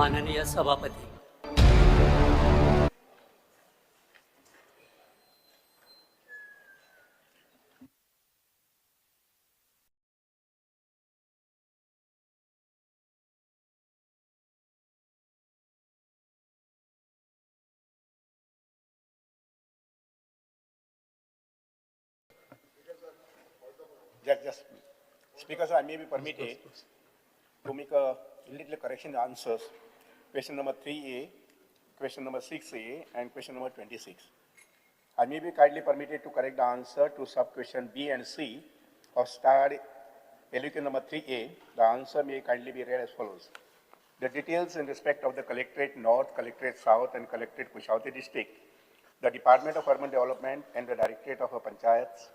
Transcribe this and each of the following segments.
माननीय सभापती, Just speakers, I may be permitted to make a little correction in answers. Question number 3A, question number 6A, and question number 26. I may be kindly permitted to correct the answer to sub-question B and C of star LUQ number 3A. The answer may kindly be read as follows. The details in respect of the Collectorate North, Collectorate South, and Collectorate Kushaute district, the Department of Urban Development and the Directorate of Panchayats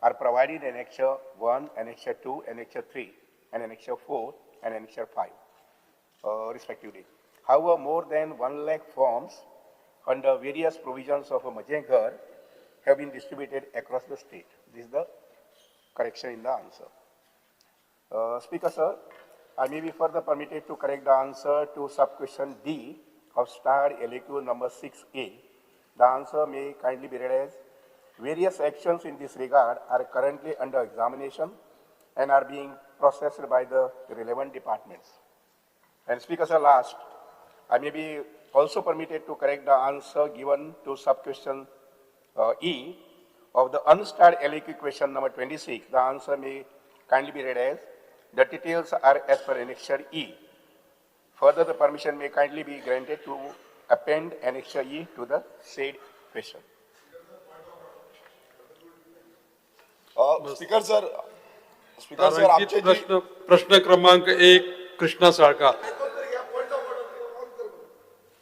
are provided in Annexure 1, Annexure 2, Annexure 3, and Annexure 4, and Annexure 5, respectively. However, more than 1 lakh forms under various provisions of a Majenghar have been distributed across the state. This is the correction in the answer. Speaker, sir, I may be further permitted to correct the answer to sub-question D of star LAQ number 6A. The answer may kindly be read as, various actions in this regard are currently under examination and are being processed by the relevant departments. And Speaker, sir, last, I may be also permitted to correct the answer given to sub-question E of the unstarred LAQ question number 26. The answer may kindly be read as, the details are as per Annexure E. Further, the permission may kindly be granted to append Annexure E to the said question. Speaker sir तारांकित प्रश्न क्रमांक 1 कृष्णा साळका.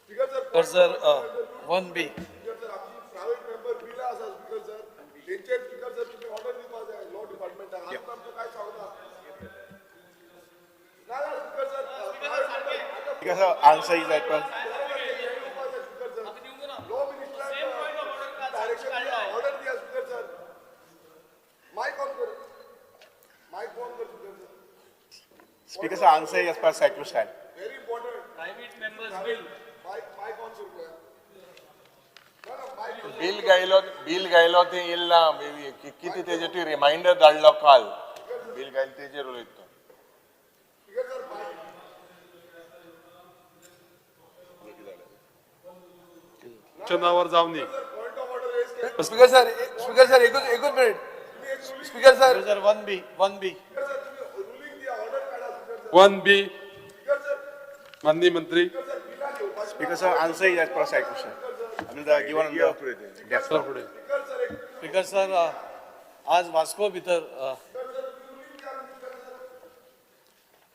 Speaker sir 1B. Because the answer is that one. Speaker's answer is as per circumstance. Very important. private members bill. Bill गायलो ते येईल ना किती त्याचे रिमाइंडर धाडलो काल बिल गायल तेजेर उलयता चनावर जावनी. स्पीकर सर एकच minute. Speaker sir 1B. 1B माननीय मंत्री. Speaker, sir, answer is as per circumstance. I mean, the given on the desk. Speaker sir आज वास्को भितर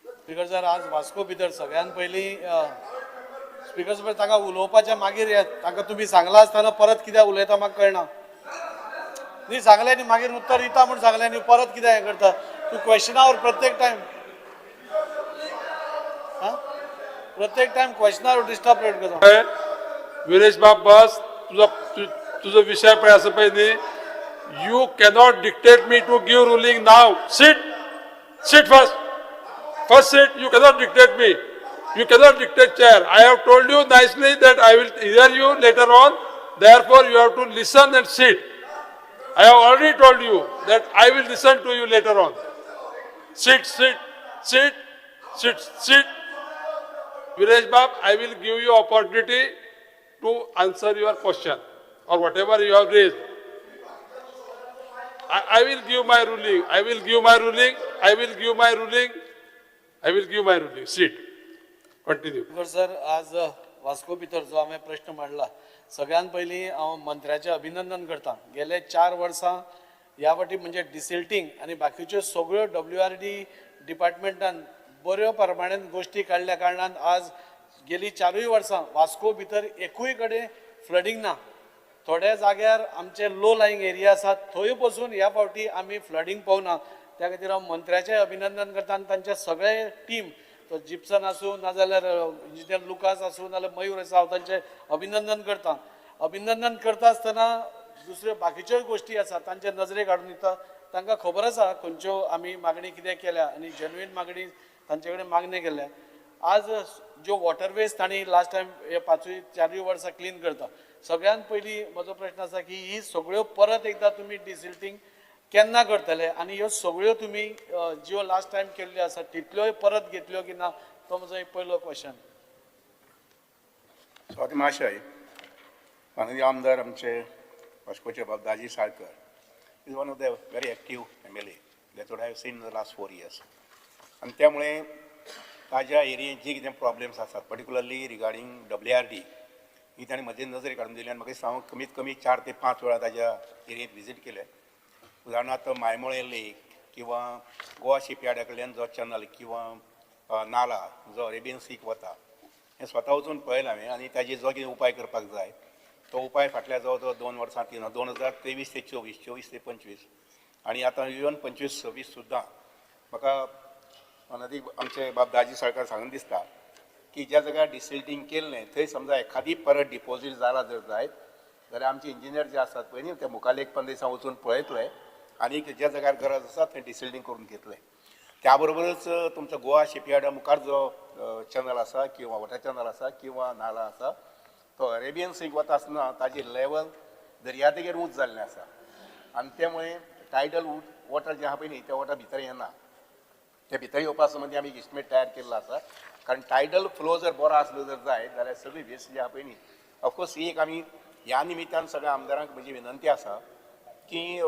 स्पीकर सर आज वास्को भितर सगळ्यान पयलीं स्पीकर सर ताका उलोवपाच्या मागीर ताका तुम्ही सांगला आसतना परत कित्याक उलयता म्हाका कळना. न्ही सांगले न्ही मागीर उत्तर दिता म्हूण सांगले न्ही परत कित्याक हें करता तूं क्वेश्चनावर प्रत्येक टायम क्वेश्चनावर डिस्टर्ब करता. विरेश बाब बस तुझा विषय पळय आसा पळय न्ही. You cannot dictate me to give ruling now. Sit first sit. You cannot dictate me. You cannot dictate chair. I have told you nicely that I will hear you later on. Therefore, you have to listen and sit. I have already told you that I will listen to you later on. Sit. Viresh Bab, I will give you opportunity to answer your question or whatever you have raised. I will give my ruling. Sit. Speaker sir आज वास्को भितर जो हांवें प्रश्न मांडला सगळ्यान पयलीं हांव मंत्र्याचें अभिनंदन करता. गेले 4 वर्सां ह्या फावटी म्हणजे डिसिल्टींग आनी बाकीच्यो सगळ्यो WRD डिपार्टमेंटान बऱ्यो प्रमाणान गोश्टी काडल्या कारणान आज गेली 4 वर्सां वास्को भितर एकूय कडेन फ्लडींग ना. थोड्या जाग्यार आमचे लो लायंग एरिया आसात थंय पसून ह्या फावटी आमी फ्लडींग पावना. त्या खातीर हांव मंत्र्याचें अभिनंदन करता आनी तांचे सगळे टीम तो जिप्सन आसूं नाजाल्यार इंजिनियर लुकास आसूं नाजाल्यार मयूर आसा हांव तांचें अभिनंदन करता. अभिनंदन करता आसतना दुसऱ्यो बाकीच्योय गोश्टी आसा तांचे नजरेक हाडून दिता. तांकां खबर आसा खंयच्यो आमी मागणी कितें केल्या आनी जेन्युइन मागणी तांचे कडेन मागणी केल्या. आज ज्यो वॉटरवेज तांणी लास्ट टायम हे 5-4 वर्सां क्लीन करता सगळ्यात पयली म्हजो प्रश्न आसा की ही सगळ्यो परत एकदा तुमी डिसिल्टिंग केन्ना करतले आनी ह्यो सगळ्यो तुमी ज्यो लास्ट टायम केल्ल्यो आसा तितल्योय परत घेतल्यो की ना तो म्हजो एक पयलो क्वेश्चन. स्वाती महाशय, माननीय आमदार आमचे वास्कोचे Daji Salkar is one of the very active MLA that what I have seen in the last 4 years. आणि त्यामुळे ताज्या एरियेत जे कितें प्रॉब्लेम्स आसात पर्टिक्युलरली रिगार्डींग WRD ही ताणें म्हजे नजरे काडून दिली आनी म्हाका हांव कमीत कमी 4 ते 5 वेळा ताज्या एरियेत विजीट केले. उदाहरणार्थ मायमोळे लेक किंवा गोवा शिपयार्डा कडल्यान जो चॅनल किंवा नाला जो अरेबियन सीक वता हें स्वता वचून पळयलें हांवें आनी ताजेर जो कितें उपाय करपाक जाय तो उपाय फाटल्या जवळ जवळ 2 वर्सां 2023 ते 24, 24 ते 25 आनी आतां इवन 25-26 सुद्दां म्हाका आमचे बाब दाजी साळकार सांगून दिसता की ज्या जाग्यार डिसिल्टिंग केल्लें थंय समजा एखादी परत डिपॉझीट जाला जर जायत जाल्यार आमचे इंजिनियर जे आसात पळय न्ही ते मुखाल्ले 1-15 दिसां वचून पळयतले आनी ज्या जाग्यार गरज आसा थंय डिसिल्टिंग करून घेतले. त्या बरोबरच तुमचो गोवा शिपयार्डा मुखार जो चॅनल आसा किंवा वॉटर चॅनल आसा किंवा नाला आसा तो अरेबियन सीक वता आसतना ताजी लेवल दर्या देगेर उंच जाल्लें आसा आनी त्यामुळे टायडल वॉटर जें आहा पळय न्ही तें वॉटर भितर येना. ते भितर येवपा संबंदी आमी इस्टिमेट तयार केल्लो आसा कारण टायडल फ्लो जर बरो आसलो जर जायत जाल्यार सगळी वेस्ट जी आहा पळय न्ही ऑफकोर्स ही एक आमी ह्या निमित्यान सगळ्या आमदारांक म्हजी विनंती आसा की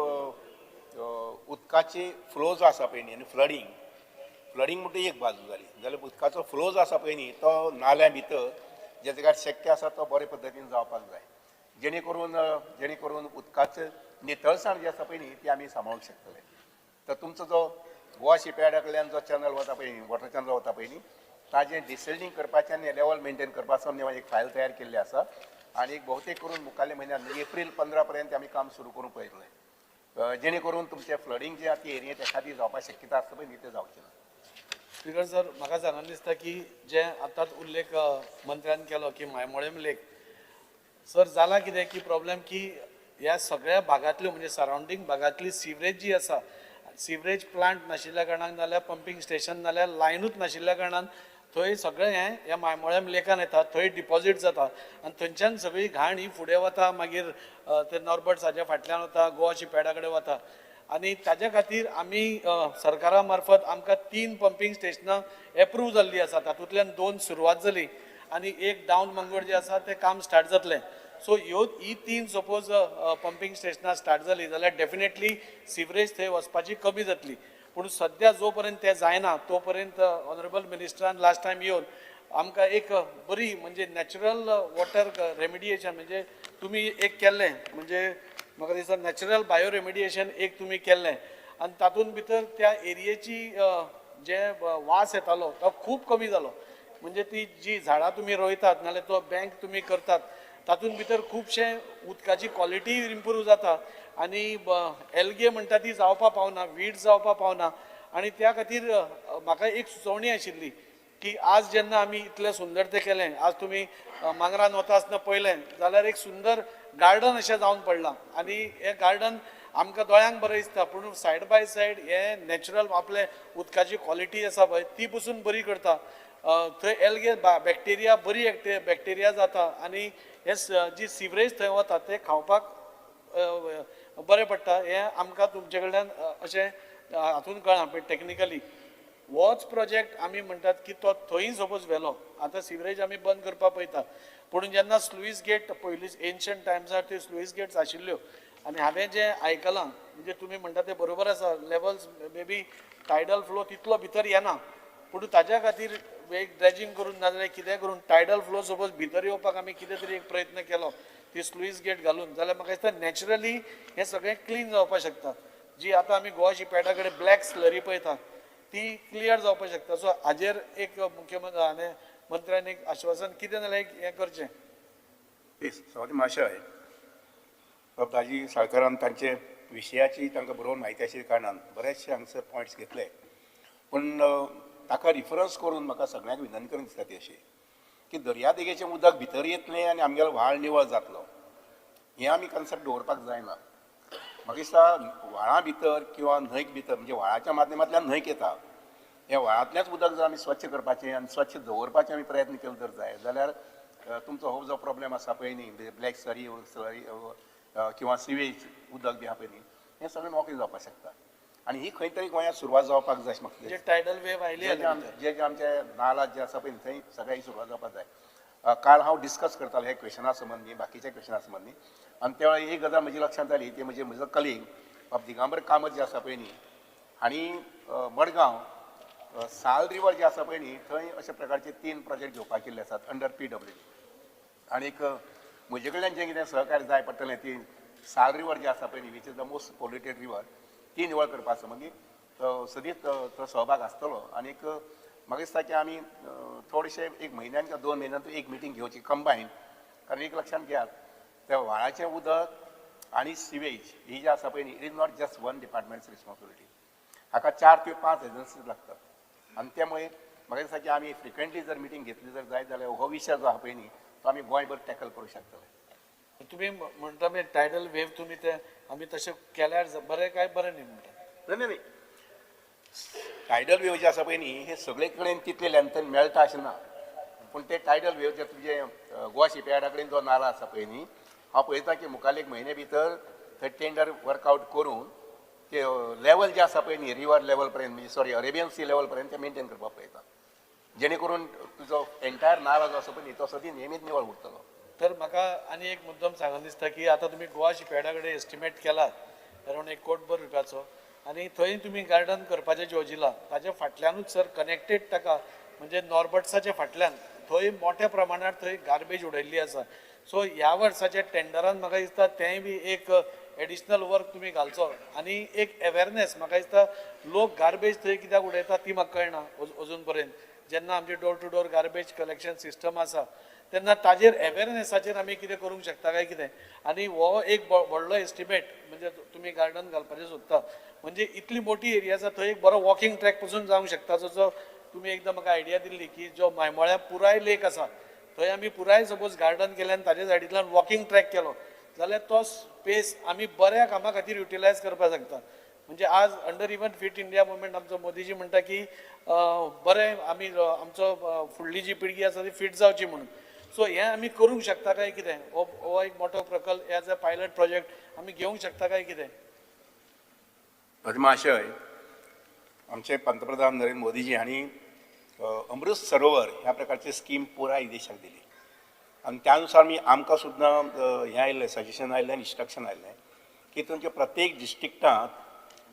उदकाची फ्लो जो आसा पळय न्ही आनी फ्लडींग म्हणटा एक बाजू जाली जाल्यार उदकाचो फ्लो जो आसा पळय न्ही तो नाल्या भितर जे जाग्यार शक्य आसा तो बरे पद्दतीन जावपाक जाय जेणे करून उदकाचें नितळसाण जी आसा पळय न्ही ती आमी सांबाळूंक शकतले. तर तुमचो जो गोवा शिपयार्डा कडल्यान जो चॅनल वता पळय न्ही वॉटर चॅनल वता पळय न्ही ताजें डिसिल्टिंग करपाचें आनी लेवल मेंटेन करपाचो आमी एक फायल तयार केल्ली आसा आनी एक भोवतेक करून मुखाल्ल्या म्हयन्यात एप्रील 15 पर्यंत आमी काम सुरू करूंक पळयतले जेणे करून तुमचें फ्लडींग जे आहा ती एरियेत एखादी जावपाक शक्यता आसता पळय न्ही तें जावचें ना. स्पीकर सर म्हाका सांगून दिसता की जे आतांच उल्लेख मंत्र्यान केलो की मायमोळेम लेक सर जाला कितें की प्रॉब्लेम की ह्या सगळ्या भागांतल्यो म्हणजे सरावंडींग भागांतली सिवरेज जी आसा सिवरेज प्लांट नाशिल्ल्या कारणान नाल्यार पंपींग स्टेशन नाल्यार लायनूच नाशिल्ल्या कारणान थंय सगळें हें ह्या मायमोळेम लेकान येता थंय डिपॉझीट जाता आनी थंयच्यान सगळी घाण ही फुडें वता मागीर ते नॉर्बर्ट्साच्या फाटल्यान वता गोवा शिपयार्डा कडेन वता आनी ताज्या खातीर आमी सरकारा मार्फत आमकां 3 पंपींग स्टेशनां एप्रूव जाल्लीं आसा तातूंतल्यान 2 सुरवात जाली आनी एक डावन मंगळ जें आसा तें काम स्टार्ट जातलें. सो ही 3 सपोज पंपींग स्टेशनां स्टार्ट जाली जाल्यार डेफिनेटली सिवरेज थंय वचपाची कमी जातली. पूण सद्या जो पर्यंत तें जायना तो पर्यंत ऑनरेबल मिनिस्टरान लास्ट टायम येवन आमकां एक बरी म्हणजे नॅचरल वॉटर रेमिडिएशन म्हणजे तुमी एक केल्लें म्हणजे म्हाका दिसता नॅचरल बायो रेमिडिएशन एक तुमी केल्लें आनी तातूंत भितर त्या एरियेची जे वास येतालो तो खूब कमी जालो म्हणजे ती जी झाडां तुमी रोयतात नाल्यार तो बँक तुमी करतात तातूंत भितर खुबशे उदकाची क्वॉलिटी इम्प्रूव जाता आनी एल्गे म्हणटा ती जावपाक पावना वीड्स जावपाक पावना आनी त्या खातीर म्हाका एक सुचोवणी आशिल्ली की आज जेन्ना आमी इतलें सुंदर तें केलें आज तुमी मांगरान वता आसतना पळयलें जाल्यार एक सुंदर गार्डन अशें जावन पडलां आनी हें गार्डन आमकां दोळ्यांक बरें दिसता पूण सायड बाय सायड हें नॅचरल आपले उदकाची क्वॉलिटी आसा पळय ती पसून बरी करता थंय एल्गे बॅक्टेरिया बरी बॅक्टेरिया जाता आनी हे जी सिवरेज थंय वता तें खावपाक बरें पडटा हें आमकां तुमचे कडल्यान अशें हातून कळना पण टेक्निकली होच प्रोजेक्ट आमी म्हणटात की तो थंय सपोज व्हेलो आतां सिवरेज आमी बंद करपाक पळयता पूण जेन्ना स्लुईस गेट पयलींच एन्शंट टायम्सार त्यो स्लुईस गेट्स आशिल्ल्यो आनी हांवें जें आयकलां म्हणजे तुमी म्हणटा तें बरोबर आसा levels may be tidal flow तितलो भितर येना पूण ताज्या खातीर एक ड्रेजिंग करून नाजाल्यार कितें करून टायडल फ्लो सपोज भितर येवपाक आमी कितें तरी एक प्रयत्न केलो ती स्लुईस गेट घालून जाल्यार म्हाका दिसता नॅचरली हें सगळें क्लीन जावपाक शकता जी आतां आमी गोवा शिपयार्डा कडेन ब्लॅक स्लरी पळयता ती क्लियर जावपाक शकता सो हाजेर एक मुख्यमंत्री आनी मंत्र्यान एक आश्वासन कितें जाल्यार एक हें करचें. स्वाती महाशय दाजी साळकारान तांचे विशयाची तांकां बरोवन म्हायती आशिल्ल्या कारणान बरेचशे हांगसर पॉयंट्स घेतले पूण ताका रिफरन्स करून म्हाका सगळ्यांक विनंती करून दिसता ती अशी की दर्या देगेचें उदक भितर येतलें आनी आमगेलो व्हाळ निवळ जातलो हें आमी कन्सेप्ट दवरपाक जायना. म्हाका दिसता व्हाळा भितर किंवा न्हंयक भितर म्हणजे व्हाळाच्या माध्यमांतल्यान न्हंयक येता हे व्हाळांतलेंच उदक जर आमी स्वच्छ करपाचें आनी स्वच्छ दवरपाचें आमी प्रयत्न केलो तर जाय जाल्यार तुमचो हो जो प्रॉब्लेम आसा पळय न्ही ब्लॅक सरी किंवा सिवेज उदक बी आहा पळय न्ही हें सगळें मोकळें जावपाक शकता आनी ही खंय तरी गोंयांत सुरवात जावपाक जाय अशें म्हाका म्हणजे दिसता. टायडल वेव आयली जे आमचे नाला जे आसा पळय थंय सगळ्याक सुरवात जावपाक जाय. काल हांव डिस्कस करतालो हे क्वेशना संबंदी बाकीच्या क्वेशना संबंदी आनी त्या वेळार एक गजाल म्हजी लक्षांत आयली ती म्हणजे म्हजो कलीग बाब दिगंबर कामत जे आसा पळय न्ही हांणी मडगांव साल रिवर जे आसा पळय न्ही थंय अशा प्रकारचे 3 प्रोजेक्ट घेवपाक केल्ले आसात अंडर PWD आनीक म्हजे कडल्यान जें कितें सहकार्य जाय पडटलें ती साल रिवर जे आसा पळय न्ही which is the most polluted river ती निवळ करपा संबंदी सदीत तो सहभाग आसतलो आनीक म्हाका दिसता की आमी थोडेशे 1 म्हयन्यान किंवा 2 म्हयन्यान एक मिटींग घेवची कंबायन कारण एक लक्षांत घेयात त्या व्हाळाचें उदक आनी सिवेज ही जी आसा पळय न्ही it is not just one departments responsibility हाका 4 ते 5 एजन्सीज लागतात आनी त्यामुळे म्हाका दिसता की आमी फ्रिक्वेंटली जर मिटींग घेतली जर जायत जाल्यार हो विशय जो आहा पळय न्ही तो आमी गोंयभर टॅकल करूं शकतले. तुम्ही म्हणटा म्हणजे टायडल वेव तुम्ही ते आम्ही तशें केल्यार बरें काय बरें न्ही म्हणटा. नाही टायडल वेव जे आसा पळय न्ही हे सगळे कडेन तितले लेंथन मेळटा अशें ना पूण ते टायडल वेव जे तुमचे गोवा शिपयार्डा कडेन जो नाला आसा पळय न्ही हांव पळयता की मुखार 1 म्हयने भितर थंय टेंडर वर्कआउट करून ते लेवल जे आसा पळय न्ही रिवर लेवल पर्यंत म्हणजे सॉरी अरेबियन सी लेवल पर्यंत ते मेंटेन करपाक पळयता जेणे करून तुजो एंटायर नाला जो आसा पळय न्ही तो सदी नेहमीच निवळ उरतलो. तर म्हाका आनी एक मुद्दम सांगून दिसता की आतां तुमी गोवा शिपयार्डा कडेन एस्टिमेट केलात अरावंड 1 कोटी रुपयाचो आनी थंय तुमी गार्डन करपाचें योजिलां ताच्या फाटल्यानूच सर कनेक्टेड ताका म्हणजे नॉर्बट्साच्या फाटल्यान थंय मोठ्या प्रमाणात थंय गार्बेज उडयल्ली आसा. सो ह्या वर्साच्या टेंडरान म्हाका दिसता तेंय बी एक एडिशनल वर्क तुमी घालचो आनी एक अवेरनेस म्हाका दिसता लोक गार्बेज थंय कित्याक उडयता ती म्हाका कळना अजून पर्यंत जेन्ना आमचे door to door garbage collection system आसा तेन्ना ताजेर अवेरनेसाचेर आमी कितें करूंक शकता काय कितें आनी हो एक व्हडलो एस्टिमेट म्हणजे तुमी गार्डन घालपाचें सोदता म्हणजे इतली मोठी एरिया आसा थंय एक बरो वॉकिंग ट्रॅक पसून जावंक शकता जो तुमी एकदां म्हाका आयडिया दिल्ली की जो मायमोळ्या पुराय लेक आसा थंय आमी पुराय सपोज गार्डन केलें आनी ताजे सायडींतल्यान वॉकिंग ट्रॅक केलो जाल्यार तो स्पेस आमी बऱ्या कामा खातीर युटिलायज करपाक शकता. म्हणजे आज under even fit India movement आमचो मोदीजी म्हणटा की बरें आमी आमचो फुडली जी पिळगी आसा ती फिट जावची म्हणून. सो हें आमी करूंक शकता काय कितें हो एक मोठो प्रकल्प एज अ पायलट प्रोजेक्ट आमी घेवंक शकता काय कितें. पद्माशय आमचे पंतप्रधान नरेंद्र मोदीजी हांणी अमृत सरोवर ह्या प्रकारची स्कीम पुराय देशाक दिली आनी त्या अनुसार आमकां सुद्दां हें आयिल्लें सजेशन आयिल्लें इन्स्ट्रक्शन आयिल्लें की तुमच्या प्रत्येक डिस्ट्रिक्टांत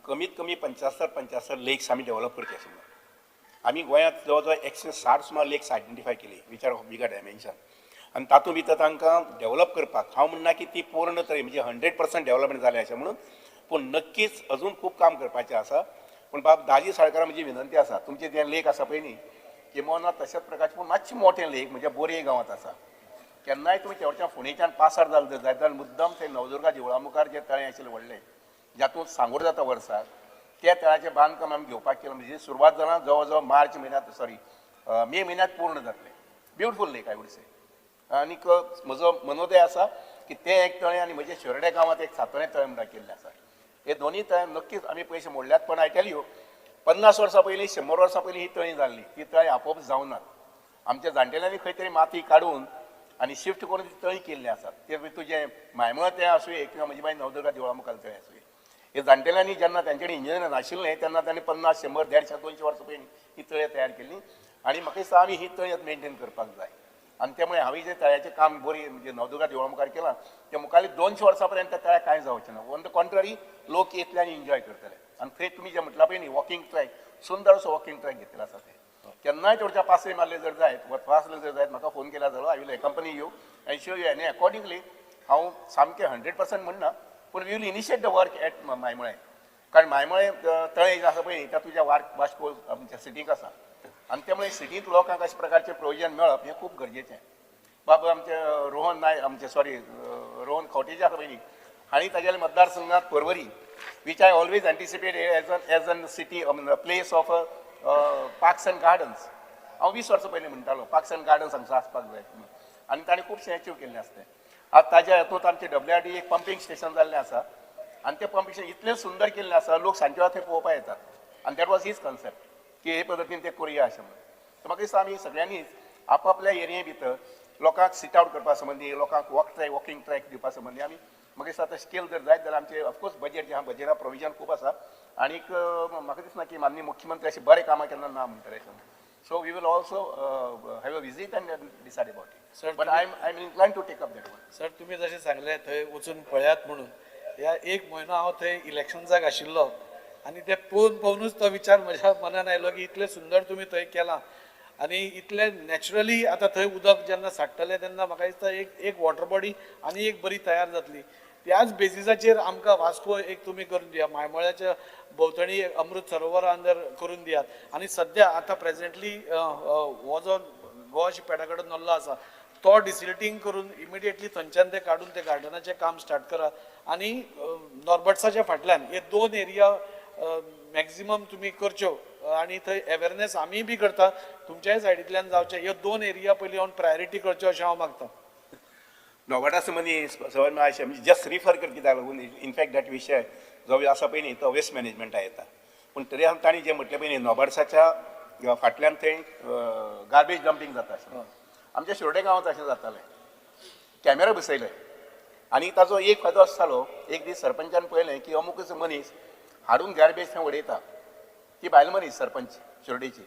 कमीत कमी 75 लेक्स आमी डेव्हलप करचे अशें म्हणून आमी गोंयांत जवळ जवळ 160 सुमार लेक्स आयडेंटिफाय केली which are of bigger dimension आनी तातूंत भितर तांकां डेव्हलप करपाक हांव म्हणना की ती पूर्ण तरी म्हणजे 100% डेव्हलपमेंट जालें अशें म्हणून पूण नक्कीच अजून खूब काम करपाचें आसा. पूण बाब दाजी साळकारा म्हजी विनंती आसा तुमचें जें लेक आसा पळय न्ही किंवा तशाच प्रकारचें पूण मातशें मोठें लेक म्हणजे बोरये गांवांत आसा केन्नाय तुमी तेवच्या फुडेच्यान पासार जाले जायत जाल्यार मुद्दम थंय नवदुर्गा देवळा मुखार जें तळें आशिल्लें व्हडलें जातूंत सांगोड जाता वर्साक त्या तळ्याचें बांदकाम आमी घेवपाक केलें म्हणजे सुरवात जालां जवळ जवळ मार्च म्हयन्यांत सॉरी मे म्हयन्यांत पूर्ण जातलें. ब्युटिफूल लेक आय वूड से. आनीक म्हजो मनोदय आसा की तें एक तळें आनी म्हजे शेरडे गांवांत एक सातोळें तळें म्हणटा केल्लें आसा. हे दोनूय तळ्यां नक्कीच आमी पयशे मोडल्यात पण आय टेल यू 50 वर्सां पयलीं 100 वर्सां पयलीं ही तळीं जाल्लीं ती तळीं आपोवप जावनात. आमच्या जाणटेल्यांनी खंय तरी माती काडून आनी शिफ्ट करून ती तळीं केल्लीं आसात. ते तुजें मायमळ तें आसूं किंवा म्हजी बाई नवदुर्गा देवळा मुखार तळें आसूं हे जाणटेल्यांनी जेन्ना तांचेकडेन इंजिनियर नाशिल्लें तेन्ना तांणी 50, 100, 150, 200 वर्सां पयलीं ही तळ्यां तयार केल्लीं आनी म्हाका दिसता आमी ही तळी मेंटेन करपाक जाय. आनी त्यामुळे हांवें जें तळ्याचें काम बरी म्हणजे नवदुर्गा देवळा मुखार केलां ते मुखारली 200 वर्सां पर्यंत त्या तळ्याक कांय जावचें ना. ऑन द कॉन्ट्ररी लोक येतले आनी एन्जॉय करतले. आनी थंय तुमी जें म्हटलां पळय न्ही वॉकिंग ट्रॅक सुंदर असो वॉकिंग ट्रॅक घेतलेलो आसा ते केन्नाय तेवढ्या पासय मारले जर जायत वचपासले जर जायत म्हाका फोन केल्यार जालो I will company you and show you आनी अकॉर्डिंगली हांव सामकें 100% म्हणना पूण we will initiate the work at Maimollem कारण मायमळे तळें जें आसा पळय त्या तुज्या वास्को आमच्या सिटीक आसा आनी त्यामुळे सिटींत लोकांक अशा प्रकारचें प्रोविजन मेळप हें खूब गरजेचें. बाबा आमचे रोहन नायक आमचे सॉरी रोहन खंवटे जे आसा पळय न्ही हांणी तागेल्या मतदारसंघात Porvorim which I always anticipate as an city place of parks and gardens. हांव 20 वर्सां पयलीं म्हणटालो पार्क्स एंड गार्डन्स हांगसर आसपाक जाय आनी ताणें खुबशें अचीव केल्लें आसलें. आतां ताज्या हातूंत आमचे WRD एक पंपींग स्टेशन जाल्लें आसा आनी तें पंपींग स्टेशन इतलें सुंदर केल्लें आसा लोक सांजचे वेळार थंय पळोवपाक येतात आनी दॅट वॉज हीज कन्सेप्ट. की हे पद्दतीन ते करुया अशें म्हणून. तर म्हाका दिसता आमी सगळ्यांनीच आपापल्या एरिये भितर लोकांक सिट आउट करपा संबंदी, लोकांक वॉकिंग ट्रॅक दिवपा संबंदी आमी म्हाका दिसता आतां स्केल जर जायत जाल्यार आमचे ऑफकोर्स बजेट जे आहा बजेटा प्रोविजन खूब आसा आनीक म्हाका दिसना की माननीय मुख्यमंत्री अशें बरें कामां केन्ना ना म्हणटले अशें. So we will also have a visit and decide about Sir, it. But I am incline to take up that one. Sir तुम्ही जशें सांगले थंय वचून पळयात म्हणून ह्या 1 म्हयनो हांव थंय इलेक्शन्साक आशिल्लो आनी ते पळोवनूच तो विचार म्हज्या मनान आयलो की इतलें सुंदर तुमी थंय केलां आनी इतले नॅचरली आतां थंय उदक जेन्ना साठटलें तेन्ना म्हाका दिसता एक वॉटर बॉडी आनी एक बरी तयार जातली. त्याच बेसिसाचेर आमकां वास्को एक तुमी करून दिया, मायमोळ्याच्या भोंवतणी अमृत सरोवरा अंदर करून दियात. आनी सद्या आतां प्रेझेंटली हो जो गोवा शिपेटा कडेन नल्लो आसा तो डिसिल्टिंग करून इमिडिएटली थंयच्यान ते काडून ते गार्डनाचें काम स्टार्ट करात. आनी नॉर्बर्ट्साच्या फाटल्यान हे 2 एरिया मॅक्झिमम तुमी करच्यो आनी थंय अवेरनेस आमी बी करता तुमच्याय सायडींतल्यान जावचें. ह्यो 2 एरिया पयलीं हांव प्रायोरिटी करच्यो अशें हांव मागतां. नोवाटा संबंधी म्हणजे जस्ट रिफर कर कित्याक लागून इनफॅक्ट दॅट विशय जो आसा पळय न्ही तो वेस्ट मॅनेजमेंटा येता. पूण तरी हांव तांणी जें म्हटलें पळय न्ही नोबार्ट्साच्या फाटल्यान थंय गार्बेज डंपिंग जाता अशें. आमच्या शिरोडे गांवांत अशें जातालें. कॅमेरा बसयले आनी ताजो एक फायदो आसतालो. एक दीस सरपंचान पळयलें की अमुकूच मनीस हाडून गार्बेज थंय उडयता. ती बायल मनीस सरपंच शिरोडेची.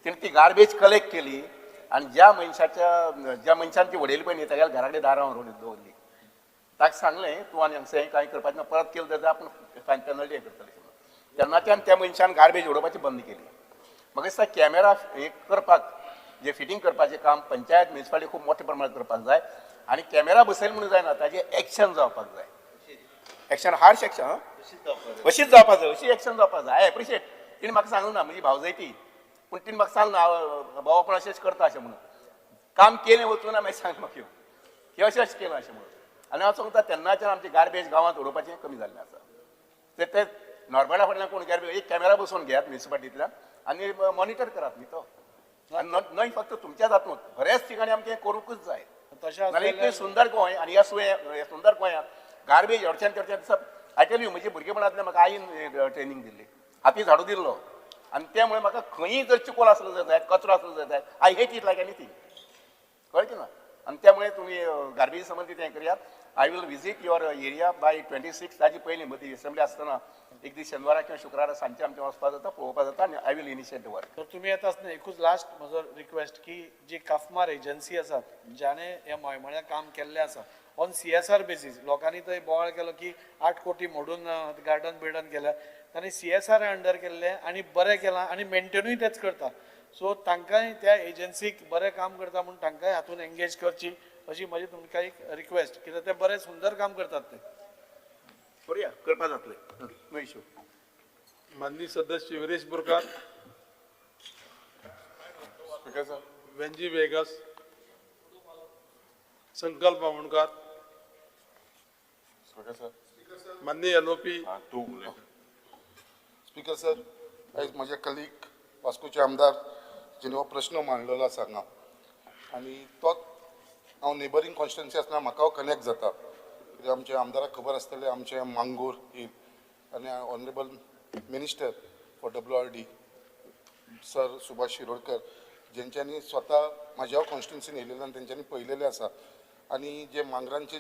तिणें ती गार्बेज कलेक्ट केली आनी ज्या मनशान ती उडयली पळय न्ही ताच्या घरा कडेन दारां व्हरून दवरली. ताका सांगलें तूं आनी हांगसर हें कांय करपाचें ना, परत केलें जाल्यार आपूण फायन पेनल्टी हें करतलें. तेन्नाच्यान त्या मनशान गार्बेज उडोवपाची बंद केली. म्हाका दिसता कॅमेरा हें करपाक जे फिटींग करपाचें काम पंचायत म्युनिसिपालिटी खूब मोठ्या प्रमाणांत करपाक जाय आनी कॅमेरा बसयले म्हणून जायना, ताजें एक्शन जावपाक जाय. एक्शन हार्श एक्शन अशीच जावपाक जाय, अशी एक्शन जावपाक जाय. I appreciate. तिणें म्हाका सांगूंक ना म्हजी भावजयती, पूण तिणें म्हाका सांगना भाऊ आपण अशेंच करता अशें म्हणून. काम केलें वचून मागीर सांग म्हाका की अशें केलां अशें म्हणून. आनी हांव सांगता तेन्नाच्यान आमचें गार्बेज गांवांत उडोवपाचें कमी जाल्लें आसा. ते नॉर्बेटा फाटल्यान कोण गार्बेज एक कॅमेरा बसोवन घेयात म्युनिसिपालिटींतल्यान आनी मॉनिटर करात न्ही तो. न्हय फक्त तुमच्याच हातूंत बऱ्याच ठिकाणी आमचें करूंकच जाय. नाल्यार इतलें सुंदर गोंय आनी ह्या सुंदर गोंयांत गार्बेज एवढच्यान तेवढच्यान दिसा आय टेल यू म्हजे भुरगेपणांतल्यान म्हाका आईन ट्रेनींग दिल्ली, हाती झाडू दिल्लो आनी त्यामुळे म्हाका खंयी जर चिकोल आसलो जाय कचरो आसलो जाय I hate it like anything. कळ्ळें ना. आनी त्यामुळे तुमी गार्बेज संबंदी तें करात. I will visit your area bye 26 ताजी पयलीं मदीं असेंब्ली आसतना एक दीस शेनवारा किंवा शुक्रारा सांजचें आमचें वचपाक जाता, पळोवपाक जाता आनी I will initiate the work. तर तुम्ही येता आसतना एकूच लास्ट म्हजो रिक्वेस्ट की जी काफमार एजन्सी आसात ज्याने ह्या मोयमाळ्या काम केल्लें आसा ऑन CSR बेसीस, लोकांनी थंय बोवाळ केलो की 8 कोटी मोडून गार्डन बिल्डन केल्या, तांणी CSR अंडर केल्लें आनी बरें केलां आनी मेंटेनूय तेच करता. सो तांकांय त्या एजन्सीक बरें काम करता म्हणून तांकांय हातूंत एंगेज करची अशी म्हजी तुमकां एक रिक्वेस्ट, कित्याक ते बरें सुंदर काम करतात ते. करुया, करपाक जातलें, नो इश्यू. माननीय सदस्य Viresh Borkar, speaker sir. Venzy Viegas, Sankalp Bavankar, speaker sir. माननीय LOP, तू उलय. स्पीकर सर, आयज म्हजे कलीग वास्कोचे आमदार जेणे हो प्रश्न मांडलेलो आसा हांगा आनी तोच हांव नेबरींग कॉन्स्टिट्युएन्सी आसतना म्हाका कनेक्ट जाता. कित्याक आमचे आमदाराक खबर आसतलें आमचे मांगूर हिल आनी honourable minister for WRD sir Subhash Shirodkar जेंच्यांनी स्वता म्हाज्या कॉन्स्टिट्युएन्सीन येयलेले आनी तेंच्यांनी पळयलेलें आसा. आनी जे मांगरांचे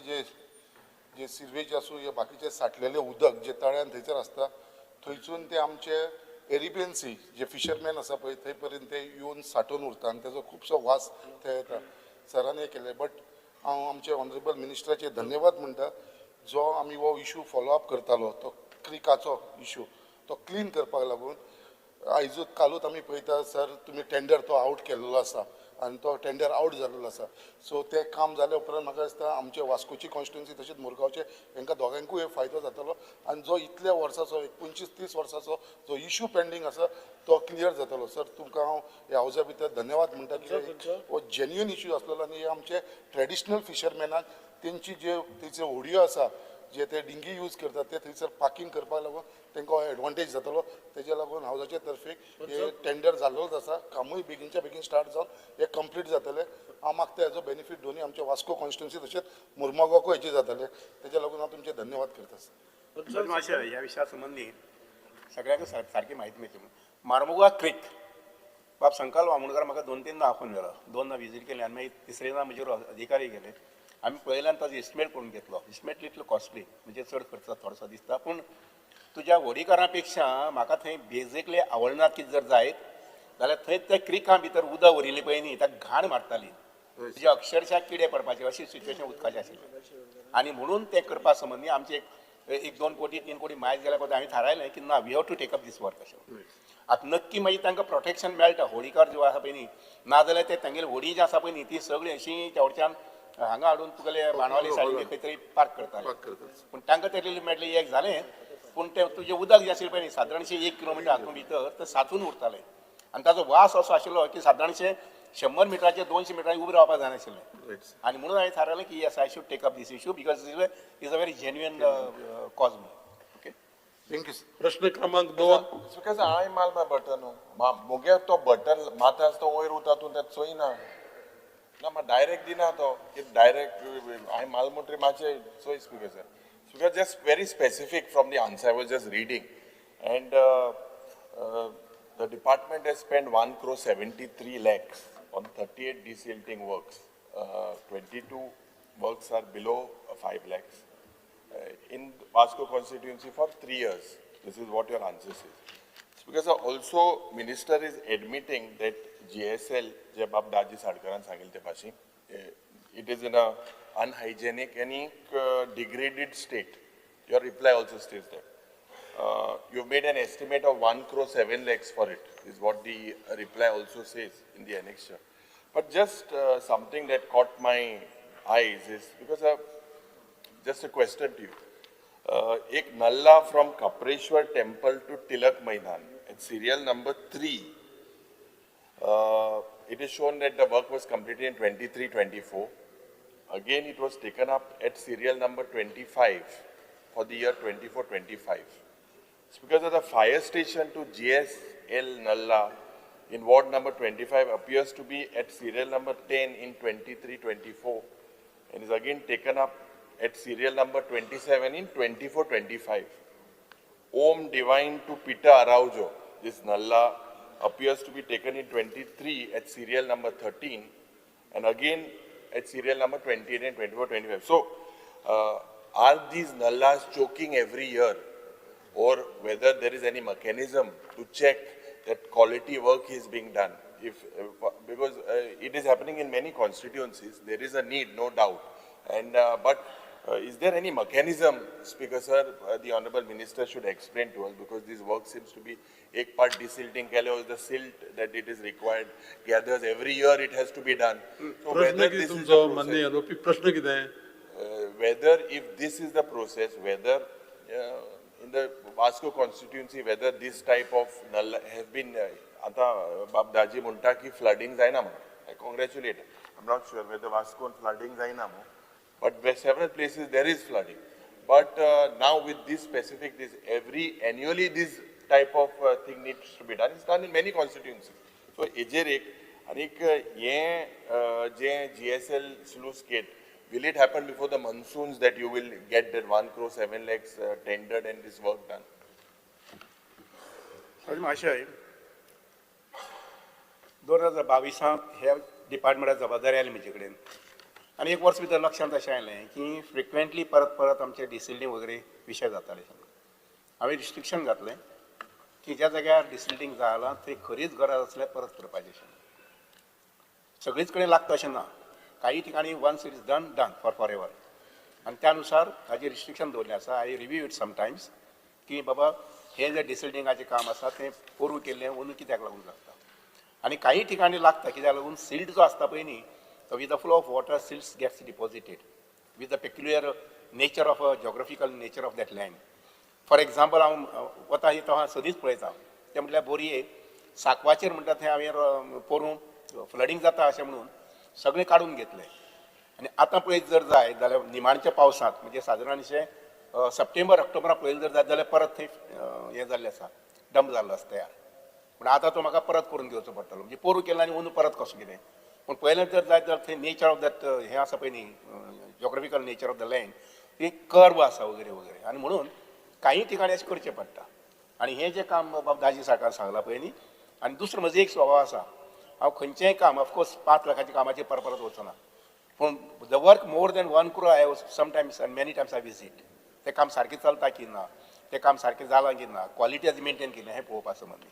जे सिरवेज आसूं हे बाकीचे साठलेले उदक जे तळ्यान थंयसर आसता थंयसून ते आमचे एरिबियन सी जे फिशरमॅन आसा पळय थंय पर्यंत ते येवन सांठोवन उरता आनी तेजो खुबसो वास थंय येता. सरान हें केलें. बट हांव आमचे ऑनरेबल मिनिस्टराचे धन्यवाद म्हणटा जो आमी हो इशू फॉलोअप करतालो तो क्रिकाचो इशू तो क्लीन करपाक लागून आयजूच कालूच आमी पळयता सर तुमी टेंडर तो आउट केल्लो आसा आनी तो टेंडर आउट जाल्लो आसा. सो तें काम जाल्या उपरांत म्हाका दिसता आमचे वास्कोची कॉन्स्टिट्युएन्सी तशेंच मुरगांवचे हांकां दोगांयकूय फायदो जातलो आनी जो इतल्या वर्साचो 25-30 वर्साचो जो इशू पेंडींग आसा तो क्लियर जातलो. सर तुमकां हांव ह्या हावजा भितर धन्यवाद म्हणटा की हो जेन्युइन इशू आसलेलो आनी हे आमचे ट्रेडिशनल फिशरमॅनाक तेंची जे थंयचे होडयो आसा जे ते डिंगी यूज करतात ते थंयसर पार्किंग करपाक लागून तांकां एडवांटेज जातलो. तेज्या लागून हावजाचे तर्फे हे टेंडर जाल्लोच आसा. कामूय बेगीनच्या बेगीन स्टार्ट जावन हे कंप्लीट जातले. हांव मागता हेजो बेनिफीट दोनी आमच्या वास्को कॉन्स्टिट्युएन्सी तशेंच मुर्मुगांवूय हेचे जातले. तेज्या लागून हांव तुमचे धन्यवाद करता सर. मातशें ह्या विशया संबंदी सगळ्यांक सारकी म्हायती मेळची. मार्मुगा क्रीक बाब संकाल वामणकर म्हाका 2-3 आफोन गेलो, 2 विजीट केली आनी मागीर तिसरेदा म्हजेर अधिकारी गेले. आमी पळयल्यान ताजो एस्टिमेट करून घेतलो. एस्टिमेट लिटल कॉस्टली, म्हणजे चड खर्च थोडोसो दिसता. पूण तुज्या व्हडीकारा पेक्षा म्हाका थंय बेजिकली आवडना कितें जर जायत जाल्यार थंय त्या क्रिकां भितर उदक उरिल्ली पळय न्ही, ताका घाण मारताली. म्हणजे अक्षरशः किडे पडपाचे अशी सिच्युएशन उदकाची आशिल्ली. आनी म्हणून तें करपा संबंदी आमचे 1-2 कोटी 3 कोटी मायज गेल्या पळय हांवें थारायलें की ना we have to take up this work अशें. आतां नक्की मागीर तांकां प्रोटेक्शन मेळटा. होडीकार ज्यो आसा पळय न्ही, नाजाल्यार ते तांगेली होडी जी आसा पळय न्ही ती सगळी अशी तेवढच्यान हांगा हाडून तुगेले बाणावले सायडीन खंय तरी पार्क करताले. पूण तांकां ते रिलीफ मेळटलें एक जालें. पूण तें तुजें उदक जें आशिल्लें पळय न्ही सादारणशें 1 किलोमिटर हातूंत भितर तें सांचून उरतालें. आनी ताजो वास असो आशिल्लो की सादारणशें 100 मिटराचेर 200 मिटरांनी उबें रावपाक जायनाशिल्लें. आनी म्हणून हांवें थारायलें की yes I should take up this issue because is a very genuine cause. Okay, thank you. प्रश्न क्रमांक 2. बिकॉज हांवें मारला बटन मुगे तो बटन माता तो वयर उरता तूं तें चोयना ना म्हाका डायरेक्ट दिना तो डायरेक्ट हांवें माल म्हणटरी मातशें चोय speaker sir. Speaker just very specific from the answer I was just reading end the department has spent 1,73 lakhs on 38 desilting works. 22 works are below 5 lakhs. In Vasco constituency for 3 years. This is what your answer says. Because also minister is admitting that GSL, जे बाब दाजी साडकरान सांगिल्ले ते भाशेन, it is in a unhygienic and degraded state. Your reply also states that. You've made an estimate of 1,07 lakhs for it, is what the reply also says in the annexure. But just something that caught my eyes is, because just a question to you. Ek Nalla from Kapreshwar temple to Tilak Maidan, at serial number 3, it is shown that the work was completed in 23-24. Again, it was taken up at serial number 25 for the year 24-25. It's because of the fire station to GSL Nalla in ward number 25 appears to be at serial number 10 in 23-24 and is again taken up at serial number 27 in 24-25. Om Divine to Pita Araujo, this Nalla appears to be taken in 23 at serial number 13 and again at serial number 28 and 24-25. So, are these Nallas choking every year? Or whether there is any mechanism to check that quality work is being done. Because it is happening in many constituencies, there is a need, no doubt. And but is there any mechanism, Speaker Sir, the Honourable Minister should explain to us, because this work seems to be ek part desilting is the silt that it is required gathers every year it has to be done. So whether this is the process, प्रश्न कितें? whether if this is the process, whether in the Vasco constituency, whether this type of null has been, आता बाब दाजी म्हणटा की flooding जायना म्हणून. I congratulate. I'm not sure whether Vasco flooding जायना म्हणून. But where several places there is flooding. But now with this specific, this annually this type of thing needs to be done. It's done in many constituencies. So एजेर एक आनीक ये जे GSL sluice gate, will it happen before the monsoons that you will get that 1,07 lakhs tendered and this work done? मातशें 2022 हे डिपार्टमेंटाची जबाबदारी oily म्हजे कडेन आनी 1 वर्स भितर लक्षांत अशें आयलें की फ्रिक्वेंटली परत आमचे डिसिल्टींग वगैरे विशय जाताले. हांवें रिस्ट्रिक्शन घातलें की ज्या जाग्यार डिसिल्टींग जालां थंय खरीच गरज आसल्यार परत करपाचें. सगळीच कडेन लागता अशें ना. काही ठिकाणी once it is done forever. आनी त्यानुसार हाजेर रिस्ट्रिक्शन दवरलें आसा. आय रिव्यू इट समटायम्स की बाबा हे जे डिसिल्टिंगाचें काम आसा तें पोरू केल्लें अंदू कित्याक लागून लागता. आनी काही ठिकाणी लागता कित्याक लागून सिल्ट जो आसता पळय न्ही, with the flow of water silts gets deposited with the peculiar nature of geographical nature of that land. For example हांव वता हांव सदींच पळयता तें म्हटल्यार बोरये साकवाचेर म्हणटा थंय हांवें पोरूं फ्लडींग जाता अशें म्हणून सगळें काडून घेतलें. आनी आतां पळयत जर जाय जाल्यार निमाणच्या पावसांत म्हणजे सादारणशें सप्टेंबर ऑक्टोबरा पळयलें जर जाय जाल्यार परत थंय हें जाल्लें आसा, डंप जाल्लो आसा तयार. पूण आतां तो म्हाका परत करून घेवचो पडटलो. म्हणजे पोरू केलो आनी अंदू परत कसो कितें. पूण पयलें जर जाय जाल्यार थंय नेचर ऑफ दॅट हें आसा पळय न्ही, geographical nature of the land ती कर्व आसा वगैरे वगैरे. आनी म्हणून काही ठिकाणी अशें करचें पडटा. आनी हें जें काम बाब दाजी साकार सांगलां पळय न्ही, आनी दुसरो म्हजो एक स्वभाव आसा, हांव खंयचेंय काम ऑफकोर्स 5 लाखाच्या कामाचेर परत वचना, पूण the work more than 1 crore I sometimes end many Times I visit. तें काम सारकें चलता की ना, तें काम सारकें जालां की ना, क्वॉलिटी आज मेंटेन केली हें पळोवपा संबंदी.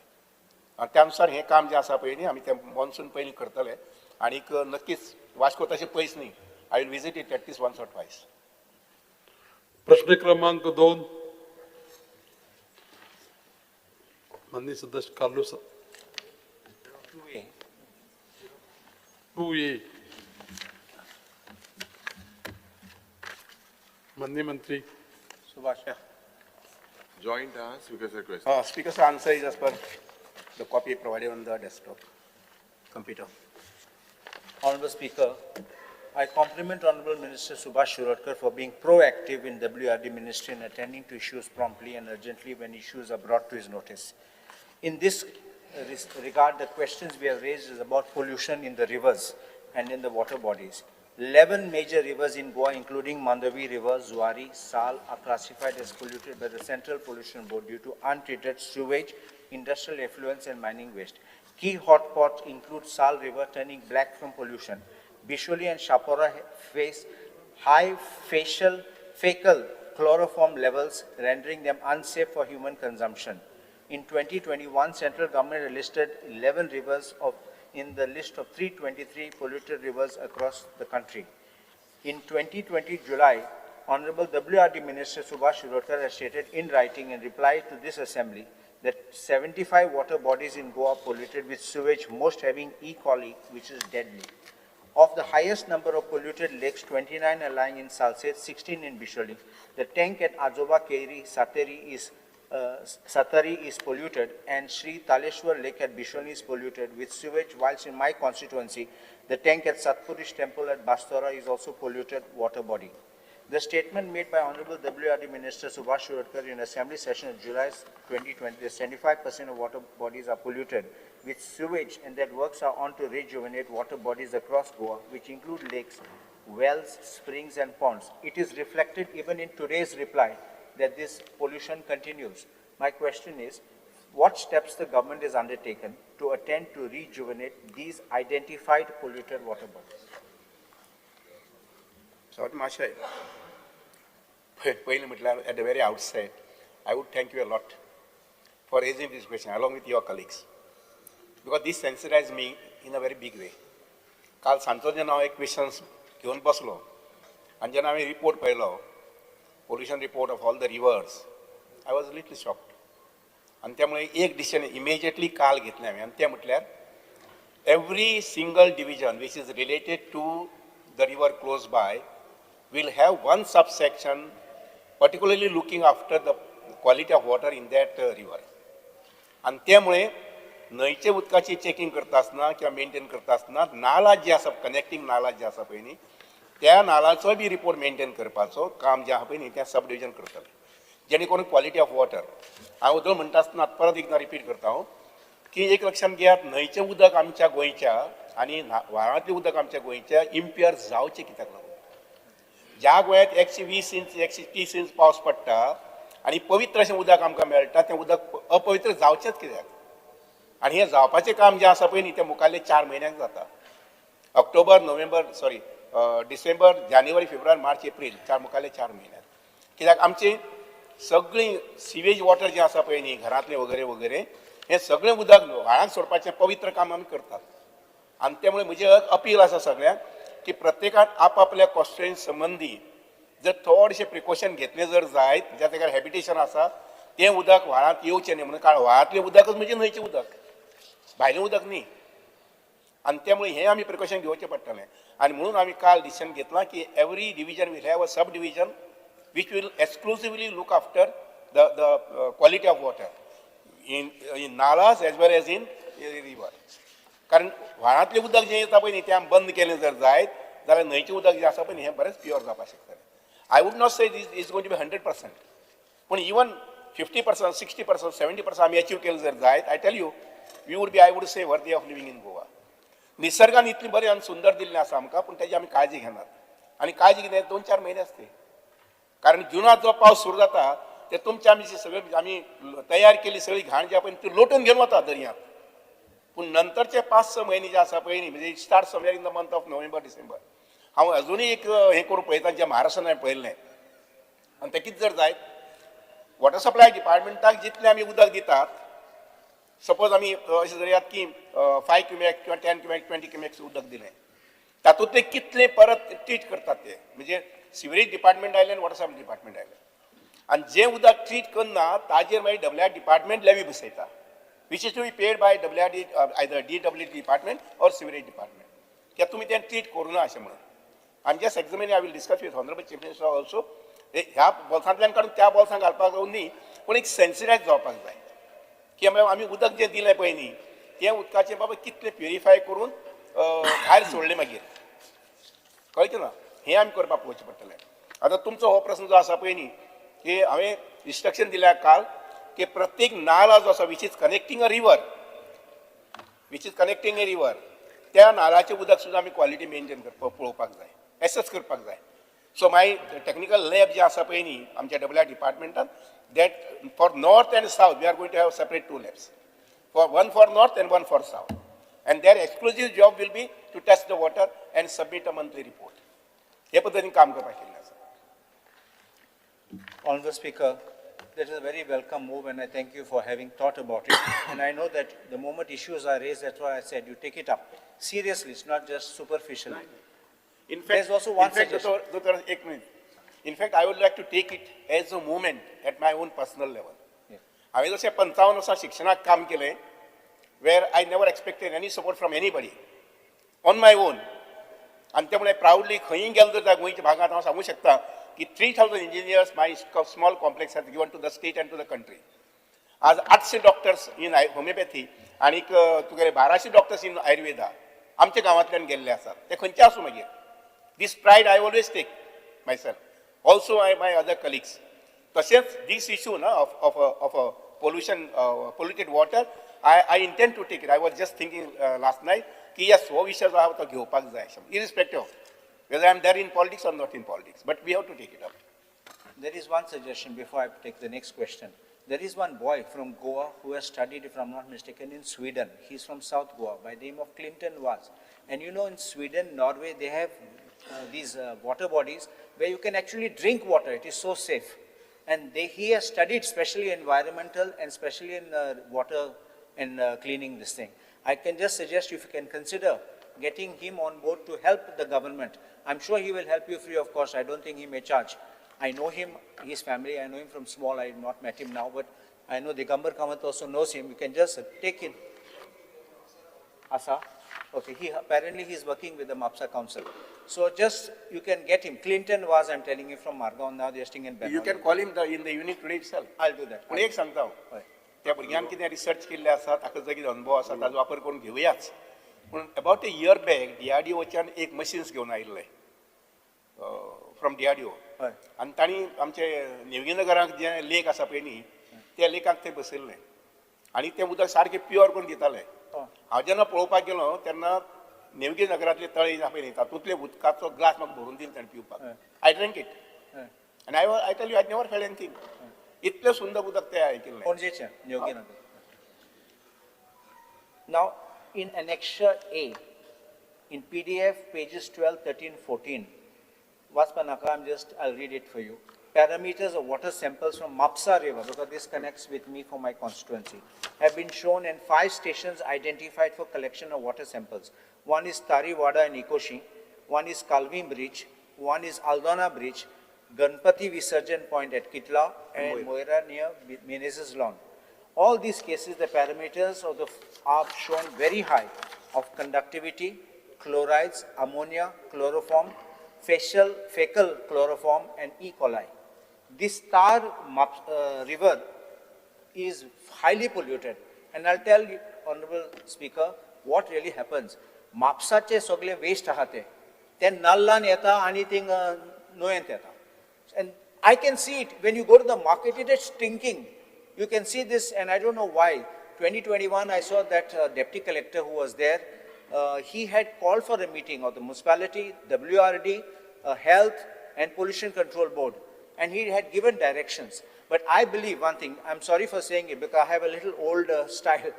आनी त्या अनुसार हें काम जें आसा पळय न्ही आमी तें मॉन्सून पयलीं करतले. आनीक नक्कीच वास्को तशें पयस न्ही, I will visit it at least once or twice. प्रश्न क्रमांक 2 माननीय सदस्य कार्लोस 2A माननीय मंत्री. Subhash. Joint Speaker sir question. Speaker's answer is as per the copy provided on the desktop computer. Honorable Speaker, I compliment Honorable Minister Subhash Shirodkar for being proactive in WRD Ministry and attending to issues promptly and urgently when issues are brought to his notice. In this regard, the questions we have raised is about pollution in the rivers and in the water bodies. 11 major rivers in Goa, including Mandavi River, Zuari, Sal, are classified as polluted by the Central Pollution Board due to untreated sewage, industrial effluents, and mining waste. Key hotspots include Sal River turning black from pollution. Bisholi and Shapora face high fecal chloroform levels, rendering them unsafe for human consumption. In 2021, central government listed 11 rivers in the list of 323 polluted rivers across the country. In 2020 July, Honorable WRD Minister Subhash Shirodkar has stated in writing in reply to this assembly that 75 water bodies in Goa polluted with sewage, most having E. coli, which is deadly. Of the highest number of polluted lakes, 29 are lying in Salsette, 16 in Bisholi. The tank at Ajoba Keiri, Satari is polluted, and Sri Taleshwar Lake at Bisholi is polluted with sewage, whilst in my constituency, the tank at Satpurish Temple at Bastora is also polluted water body. The statement made by Honorable WRD Minister Subhash Shirodkar in Assembly session of July 2020 that 75% of water bodies are polluted with sewage and that works are on to rejuvenate water bodies across Goa, which include lakes, wells, springs and ponds. It is reflected even in today's reply that this pollution continues. My question is, what steps the government has undertaken to attend to rejuvenate these identified polluted water bodies? So, Mashay, at the very outset, I would thank you a lot for raising this question along with your colleagues, because this sensitized me in a very big way. काल सांजचो जेन्ना हांव एक questions घेवन बसलो आनी जेन्ना हांवें रिपोर्ट पळयलो, pollution report of all the rivers, I was a little shocked. आणि त्यामुळे एक डिसिजन इमिजिएटली काल घेतलें हांवें, आनी तें म्हटल्यार every single division which is related to the river close by will have one subsection particularly looking after the quality of water in that river. आणि त्यामुळे न्हंयचे उदकाची चेकिंग करता आसतना किंवा मेंटेन करता आसतना नाला जे आसा कनेक्टिंग नाला जे आसा पळय न्ही त्या नालाचो बी रिपोर्ट मेंटेन करपाचो काम जे आहा पळय न्ही तें सब डिविजन करतले, जेणे करून क्वॉलिटी ऑफ वॉटर. हांव उदक म्हणटा आसतना परत एकदां रिपीट करता हांव की एक लक्षात घेयात, न्हंयचें उदक आमच्या गोंयच्या आनी व्हाळांतलें उदक आमच्या गोंयच्या इम्प्युअर जावचें कित्याक लागून. ज्या गोंयांत 120 इंच 130 इंच पावस पडटा आनी पवित्र अशें उदक आमकां मेळटा तें उदक अपवित्र जावचेंच कित्याक. आनी हें जावपाचें काम जें आसा पळय न्ही तें मुखाल्ले 4 म्हयन्यांक जाता. ऑक्टोबर नोव्हेंबर डिसेंबर जानेवारी फेब्रुवारी मार्च एप्रील मुखाल्ले 4 म्हयन्यात. कित्याक आमची सगळी सिवेज वॉटर जें आसा पळय न्ही घरांतलें वगैरे वगैरे हें सगळें उदक व्हाळांत सोडपाचें पवित्र काम आमी करतात. आनी त्यामुळे म्हजें अपील आसा सगळ्यांक की प्रत्येकान आपापल्या कॉन्स्टिट्युएन्सी संबंदी जर थोडेशें प्रिकॉशन घेतलें जर जायत, ज्या जाग्यार हॅबिटेशन आसा तें उदक व्हाळांत येवचें न्ही म्हणून, कारण व्हाळांतलें उदकच म्हणजे न्हंयचें उदक, भायलें उदक न्ही. आनी त्यामुळे हें आमी प्रिकॉशन घेवचें पडटलें. आनी म्हणून आमी काल डिसिजन घेतलां की every division will have a sub division which will exclusively look after the quality of water in nalas as well as in river. कारण व्हाळांतलें उदक जें येता पळय न्ही तें आमी बंद केलें जर जायत जाल्यार न्हंयचें उदक जें आसा पळय न्ही हें बरेंच प्युअर जावपाक शकतलें. I would not say this is going to be 100%, पूण इवन 50%, 60%, 70% आमी अचीव केलें जर जायत, I tell you we would be, I would say worthy of living in Goa. निसर्गान इतली बरें आनी सुंदर दिल्लें आसा आमकां, पूण तेजी आमी काळजी घेनात. आनी काळजी कितें 2-4 म्हयने आसते, कारण जुनात जो पावस सुरू जाता ते तुमच्या आमी सगळी आमी तयार केली सगळी घाण जी आपण ती लोटून घेऊन वता दर्यांत. पूण नंतरचे 5-6 म्हयने जे आसा पळय न्ही म्हणजे start somewhere in the month of November December हांव अजुनूय एक हें करून पळयता जे महाराष्ट्रान हांवें पळयल्लें आनी तें कितें जर जायत वॉटर सप्लाय डिपार्टमेंटाक जितलें आमी उदक दितात सपोज आमी अशें धरयात की 5 क्युमेक किंवा 10 क्युमेक 20 क्युमेक्स उदक दिलें तातूंतले कितले परत ट्रीट करतात ते म्हणजे सिवरेज डिपार्टमेंट आयलें आनी वॉटर सप्लाय डिपार्टमेंट आयलें आनी जें उदक ट्रीट करना ताजेर मागीर WR डिपार्टमेंट लेवी बसयता which is to be paid by WRD, either DWD department or sewerage department. कित्याक तुमी तें ट्रीट करूना अशें म्हणून. आनी just examine I will discuss with honourable chief minister also ह्या बॉल्सांतल्यान काडून त्या बॉल्सांक घालपाक जावन न्ही पूण एक सेन्सिटायज जावपाक जाय की आमी उदक जें दिलें पळय न्ही तें उदकाचें बाबा कितलें प्युरिफाय करून भायर सोडलें मागीर कळ्ळें ना हें आमी करपाक पळोवचें पडटलें. आतां तुमचो हो प्रस्न जो आसा पळय न्ही की हांवें इन्स्ट्रक्शन दिल्या काल की प्रत्येक नाला जो आसा which is connecting a river त्या नालाचें उदक सुद्दां आमी क्वॉलिटी मेंटेन करपाक पळोवपाक जाय एसेस करपाक जाय. सो माय टेक्निकल लॅब जे आसा पळय न्ही आमच्या WR डिपार्टमेंटान that for north and south we are going to have separate 2 labs one for north and one for south and their exclusive job will be to test the water and submit a monthly report. हे पद्धतीन काम करपाक केल्लें आसा. Honorable Speaker, that is a very welcome move and I thank you for having thought about it. And I know that the moment issues are raised, that's why I said you take it up. Seriously, it's not just superficial. In fact, There's also one suggestion. Dr. Ek minute. In fact, I would like to take it as a movement at my own personal level. हांवें जशें 55 वर्सां शिक्षणाक काम केलें where I never expected any support from anybody on my own. आनी ते म्हळ्यार proudly खंयी गेलो तर त्या गोंयच्या भागांत हांव सांगूं शकता की 3000 engineers my small complex has given to the state and to the country. आज 800 डॉक्टर्स इन होमिओपॅथी आनीक तुगेले 1200 डॉक्टर्स इन आयुर्वेदा आमच्या गांवांतल्यान गेल्ले आसात. ते खंयचे आसूं मागीर this pride I always take myself also my other colleagues. तशेंच दीस इशू ना of polluted water, I intend to take it. I was just thinking last night कि yes, हो विषय जो आहा तो घेवपाक जाय, irrespective of whether I am there in politics or not in politics, but we have to take it up. There is one suggestion before I take the next question. There is one boy from Goa who has studied, if I'm not mistaken, in Sweden. He's from South Goa by the name of Clinton Vaz. And you know, in Sweden, Norway, they have these water bodies where you can actually drink water. It is so safe. And he has studied especially environmental and especially in water and cleaning this thing. I can just suggest if you can consider getting him on board to help the government. I'm sure he will help you free of cost. I don't think he may charge. I know him, his family, I know him from small. I have not met him now, but I know Digambar Kamath also knows him. You can just take him. Asa? Okay, apparently he is working with the MAPSA Council. So just, you can get him. Clinton was, I'm telling you, from Margaon, now they are staying in Bengal. You can call him in the unit today itself. I'll do that. पूण एक सांगता हांव त्या भुरग्यान कितें research केल्लें आसा ताका जर अनुभव आसा ताजो वापर करून घेवयाच. पूण अबाउट अ इयर बॅक DRDOच्यान एक मशीन्स घेवन आयिल्ले फ्रॉम DRDO. आनी तांणी आमचे नेवगीनगराक जे लेक आसा पळय न्ही त्या लेकाक थंय बसयल्लें आनी तें उदक सारकें प्युअर करून दितालें. हांव जेन्ना पळोवपाक गेलो तेन्ना नेवगी नगरांतले तळी आसा पळय न्ही तातूंतले उदकाचो ग्लास म्हाका भरून दिलो ताणें पिवपाक. आय ड्रँक इट आनी I tell you I never felt anything. इतलें सुंदर उदक तें हांवें केल्लें. Ponjecha, Neoginagar. Now, in Annexure A, in PDF, pages 12, 13, 14, Vaspanaka, I'll read it for you. Parameters of water samples from Mapsa River, because this connects with me for my constituency, have been shown and 5 stations identified for collection of water samples. One is Tariwada and Ikoshi, one is Kalvim Bridge, one is Aldona Bridge, Ganpati Visarjan Point at Kitla, and Moira near Menezes Lawn. All these cases, the parameters of are shown very high of conductivity, chlorides, ammonia, chloroform, fecal chloroform, and E. coli. This Tar river is highly polluted. And I'll tell you, Honorable Speaker, what really happens. Mapsache sogle waste ahate. Then nallan yeta anything noyent yeta. And I can see it when you go to the market, it is stinking. You can see this, and I don't know why. 2021, I saw that deputy collector who was there. He had called for a meeting of the municipality, WRD, health, and pollution control board. And he had given directions. But I believe one thing, I'm sorry for saying it because I have a little old style.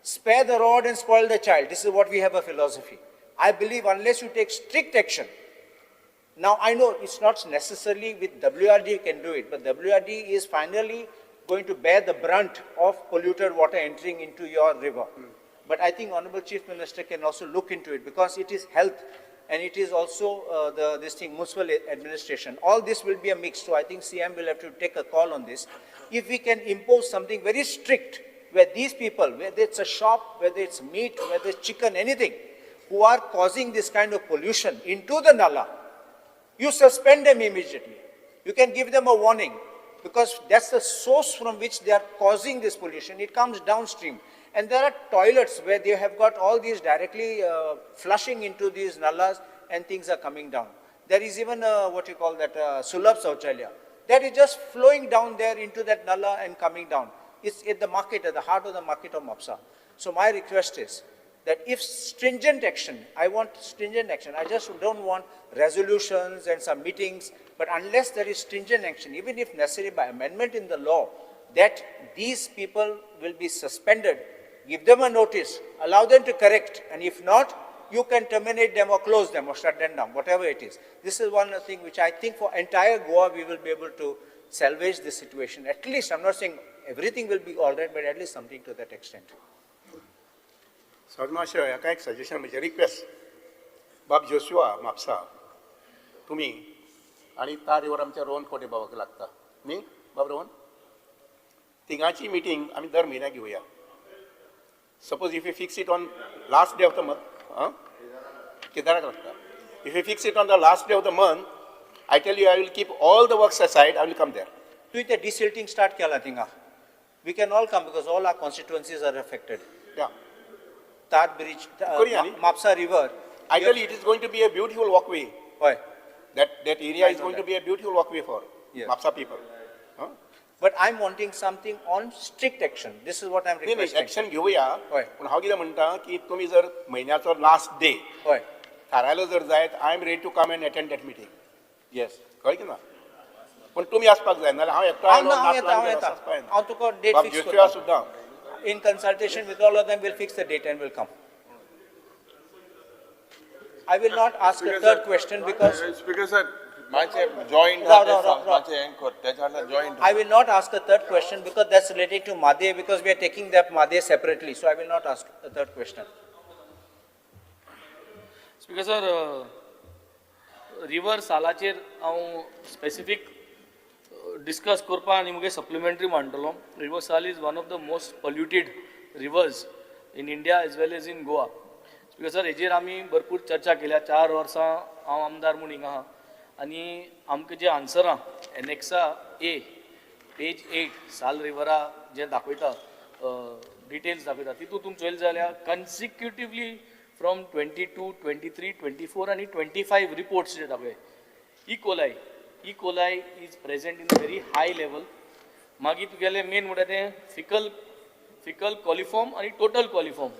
spare the rod and spoil the child. This is what we have a philosophy. I believe unless you take strict action, now I know it's not necessarily with WRD you can do it, but WRD is finally going to bear the brunt of polluted water entering into your river. But I think Honorable Chief Minister can also look into it because it is health and it is also this thing, municipal administration. All this will be a mix, so I think CM will have to take a call on this. If we can impose something very strict, where these people, whether it's a shop, whether it's meat, whether it's chicken, anything, who are causing this kind of pollution into the Nala, you suspend them immediately. You can give them a warning because that's the source from which they are causing this pollution. It comes downstream. And there are toilets where they have got all these directly flushing into these nalas and things are coming down. There is even what you call that Sulabh Sauchalya. That is just flowing down there into that nala and coming down. It's at the market, at the heart of the market of Mapsa. So my request is that if stringent action, I want stringent action. I just don't want resolutions and some meetings, but unless there is stringent action, even if necessary by amendment in the law, that these people will be suspended, give them a notice, allow them to correct, and if not, you can terminate them or close them or shut them down, whatever it is. This is one thing which I think for entire Goa we will be able to salvage this situation. At least, I'm not saying everything will be all right, but at least something to that extent. सदमाशय हाका एक suggestion म्हणजे request बाब Joshua Mapusa तुमी आनी ता river आमच्या रोहन कोटे बाबाक लागता न्ही बाब रोहन तिगांची मिटींग आमी दर म्हयन्याक घेवया suppose if you fix it on last day of the month केदाराक लागता if you fix it on the last day of the month I tell you I will keep all the works aside I will come there Do the desilting start केला थिंगा. We can all come because all our constituencies are affected. या Tat Bridge, Korea, ni? Mapsa River. I tell you, it is going to be a beautiful walkway. Why? That area is going to be a beautiful walkway for Yes. Mapsa people. Huh? But I'm wanting something on strict action. This is what I'm नाही requesting. Action घेऊया होय. पण हांव कितें म्हणटा की तुमी जर म्हयन्याचो लास्ट डे Why? थारायलो जर जायत I am ready to come and attend that meeting Yes. कळ्ळें की ना पण तुमी आसपाक जाय नाल्यार हांव एकटो हांव आयलो, येता, नाचलो हांव आनी येता. वचपाक जायना. हांव तुका date बाब fix जोशुआ करता. सुद्दां In consultation with all of them, we'll fix the date and we'll come. I will not ask a third question because Speaker sir, मातशे joint No, no, no, no. मातशे हें कर त्याच्या वांगडा joint I will not ask a third question because that's related to Madhe because we are taking that Madhe separately. So I will not ask a third question. Speaker sir river सालाचेर हांव specific discuss करपा आनी मुगे supplementary मांडटलो. River Sal is one of the most polluted rivers in India as well as in Goa. Speaker sir हेजेर आमी भरपूर चर्चा केल्या 4 वर्सां हांव आमदार म्हणून हिंगा आहा आनी आमकां जे आन्सरां एनेक्सा ए पेज 8 साल रिवरा जे दाखयता डिटेल्स दाखयता तितूंत तुमचे चोयले जाल्यार कन्सिक्युटिवली फ्रॉम 22, 23, 24 आनी 25 रिपोर्ट्स जे दाखय E. coli is present in a very high level. मागीर तुगेले मेन म्हणटा तें फिकल कॉलिफॉर्म आनी टोटल कॉलिफॉर्म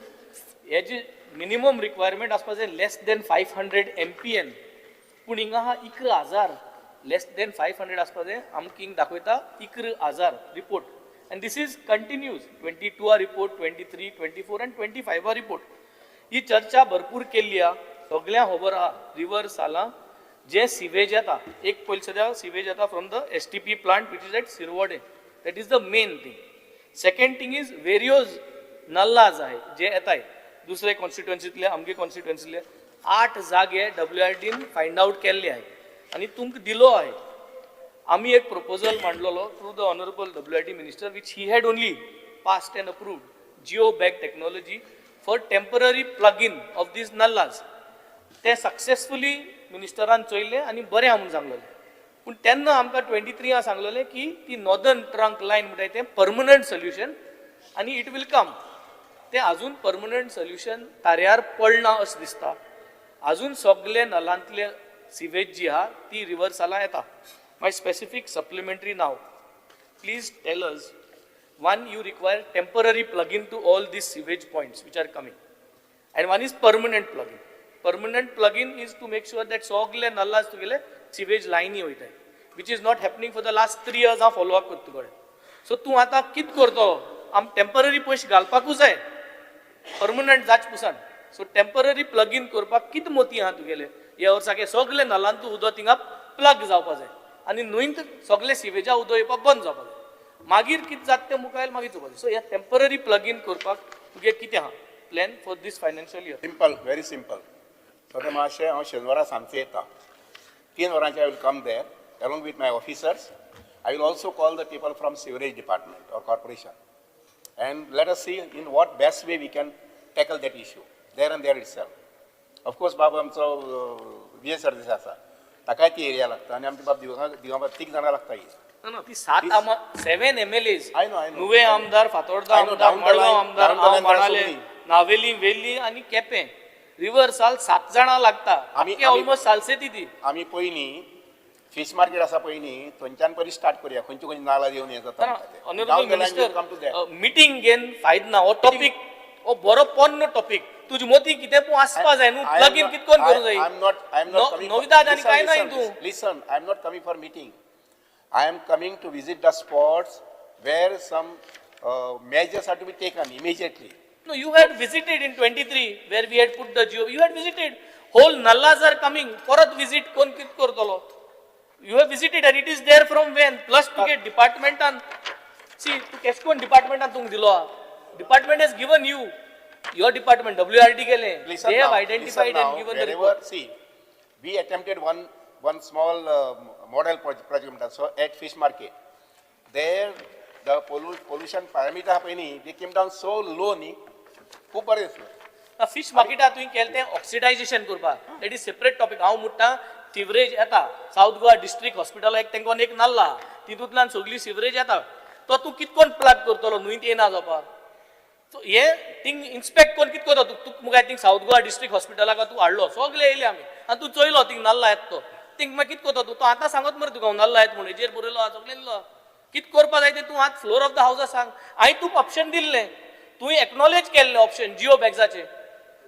हेजे मिनिमम रिक्वायरमेंट आसपाक जाय लेस देन 500 MPN पूण हिंगा आहा 11,000 लेस देन 500 आसपाक जाय आमकां हिंग दाखयता 11,000 report end this is continues 22 report 23, 24 आनी 25 रिपोर्ट. ही चर्चा भरपूर केल्ली आहा सगळ्यांक खबर आहा रिवर साला जे सिवेज येता एक पयलीं सद्या सिवेज येता from the STP plant which is at Sirvodem that is the main thing. Second thing is various nallahs आहे जे येताय दुसरे कॉन्स्टिट्युएन्सीतले आमगे कॉन्स्टिट्युएन्सीतले 8 जागे WRDन फायंड आउट केल्ले आहे आनी तुमकां दिलो आहे. आमी एक प्रपोजल मांडलेलो through the honourable WRD minister which he had only passed and approved geo bag technology for temporary plug in of these nallahs. ते सक्सेसफुली मिनिस्टरान चोयले आनी बरें म्हणून सांगलेलें पूण तेन्ना आमकां 23 सांगलेलें की ती नॉर्दर्न ट्रंक लायन म्हणटाय तें परमनंट सोल्युशन आनी इट वील कम. तें आजून परमनंट सोल्युशन ताऱ्यार पडना अशें दिसता. आजून सगळे नलांतले सिवेज जी आहा ती रिवर साला येता. माय स्पेसिफीक सप्लिमेंटरी नाव please tell us one you require temporary plug in to all these sewage points which are coming and one is permanent plug in. Permanent plug-in is to make sure that सगळे नल्लाज तुगेले sewage लायनी वयताय which is not happening for the last 3 years हांव follow up करता तुकडे. So तूं आतां कित करतलो आम टेम्पररी पयशे घालपाकूच जाय परमनंट जाच पुसान सो टेम्पररी प्लग इन करपाक कित मोती आहा तुगेले ह्या वर्साके सगळे नलान तूं उदक थिंगा प्लग जावपा जाय आनी न्हंयत सगळे सिवेजा उदक येवपा बंद जावपा जाय मागीर कितें जाता तें मुखार मागीर चोवपा जाय सो ह्या टेम्पररी प्लग इन करपाक तुगे कितें आहा plan for this financial year Simple, very simple. So the मातशें हांव शेनवारा सांजचें येता 3 वरांचेर I will come there along with my officers. I will also call the people from sewerage department or corporation. And let us see in what best way we can tackle that issue, there and there itself. Of course, बाब आमचो विजय सरदेसाय आसा, ताकाय ती area लागता आनी आमचे बाब दिगांब 3 जाणां लागता ही. ना ती 7 MLAs I know. नुवे आमदार फातोर्डा I know, आमदार down the मडगांव line, आमदार down the हांव line there are so माणाले many. Navelim वेल्ली आनी केपें रिव्हर्साल 7 जाणां लागता आमी- ऑलमोस्ट सालसेती ती आमी पयलीं फिश मार्केट आसा पयलीं थंयच्यान पयलीं स्टार्ट करया खंयची खंयची नाल्लां येवन हें जाता म्हणटा तें. Honourable Down the line we will come to minister that. Meeting घेवन फायदो ना हो टॉपिक हो बरो पोन्न टॉपिक तुजी मोती कितें पूण आसपा जाय न्हू प्लग इन कितकोन करूं जाय I'm not coming. नोविदाद आनी काय नाही तूं Listen, I'm not coming for meeting. I am coming to visit the spots where some measures are to be taken immediately. No, you had visited in 23 where we had put the geo. You had visited. Whole nallas are coming. Parat visit kon kit kortolo. You have visited and it is there from when? Plus to get department and see to Keskon department and tung dilo. Department has given you your department WRD gele. Listen They have now, identified listen now, and given the wherever, report. see, we attempted one small model project. So at fish market, there the pollution parameter happening, they came down so low ni, खूप बरें दिसलें. Fish Marketa तुवें केलें तें ऑक्सिडायजेशन करपाक that is separate topic हांव म्हणटा sewerage येता सावथ गोवा डिस्ट्रिक्ट हॉस्पिटलाक तेंकोन एक नाल्ला तितूंतल्यान सगळी सिवरेज येता तो तूं कितकोन प्लग करतलो न्हंयत येना जावपाक सो हे थिंग इन्स्पेक्ट कोण कित करता तूं मुखार थिंग सावथ गोवा डिस्ट्रिक्ट हॉस्पिटलाक तूं हाडलो सगळे येयले आमी आनी तूं चोयलो थिंग नाल्ला येता तो थिंग मागीर कित करता तूं आतां सांगत मरे तुका नाल्ला येता म्हणून हेजेर बरयलो सगळें कित करपा जाय तें तूं आतां फ्लोर ऑफ द हावसा सांग हांवें तुका ऑप्शन दिल्लें तुवें एक्नॉलेज केल्लें ऑप्शन जिओ बॅग्साचें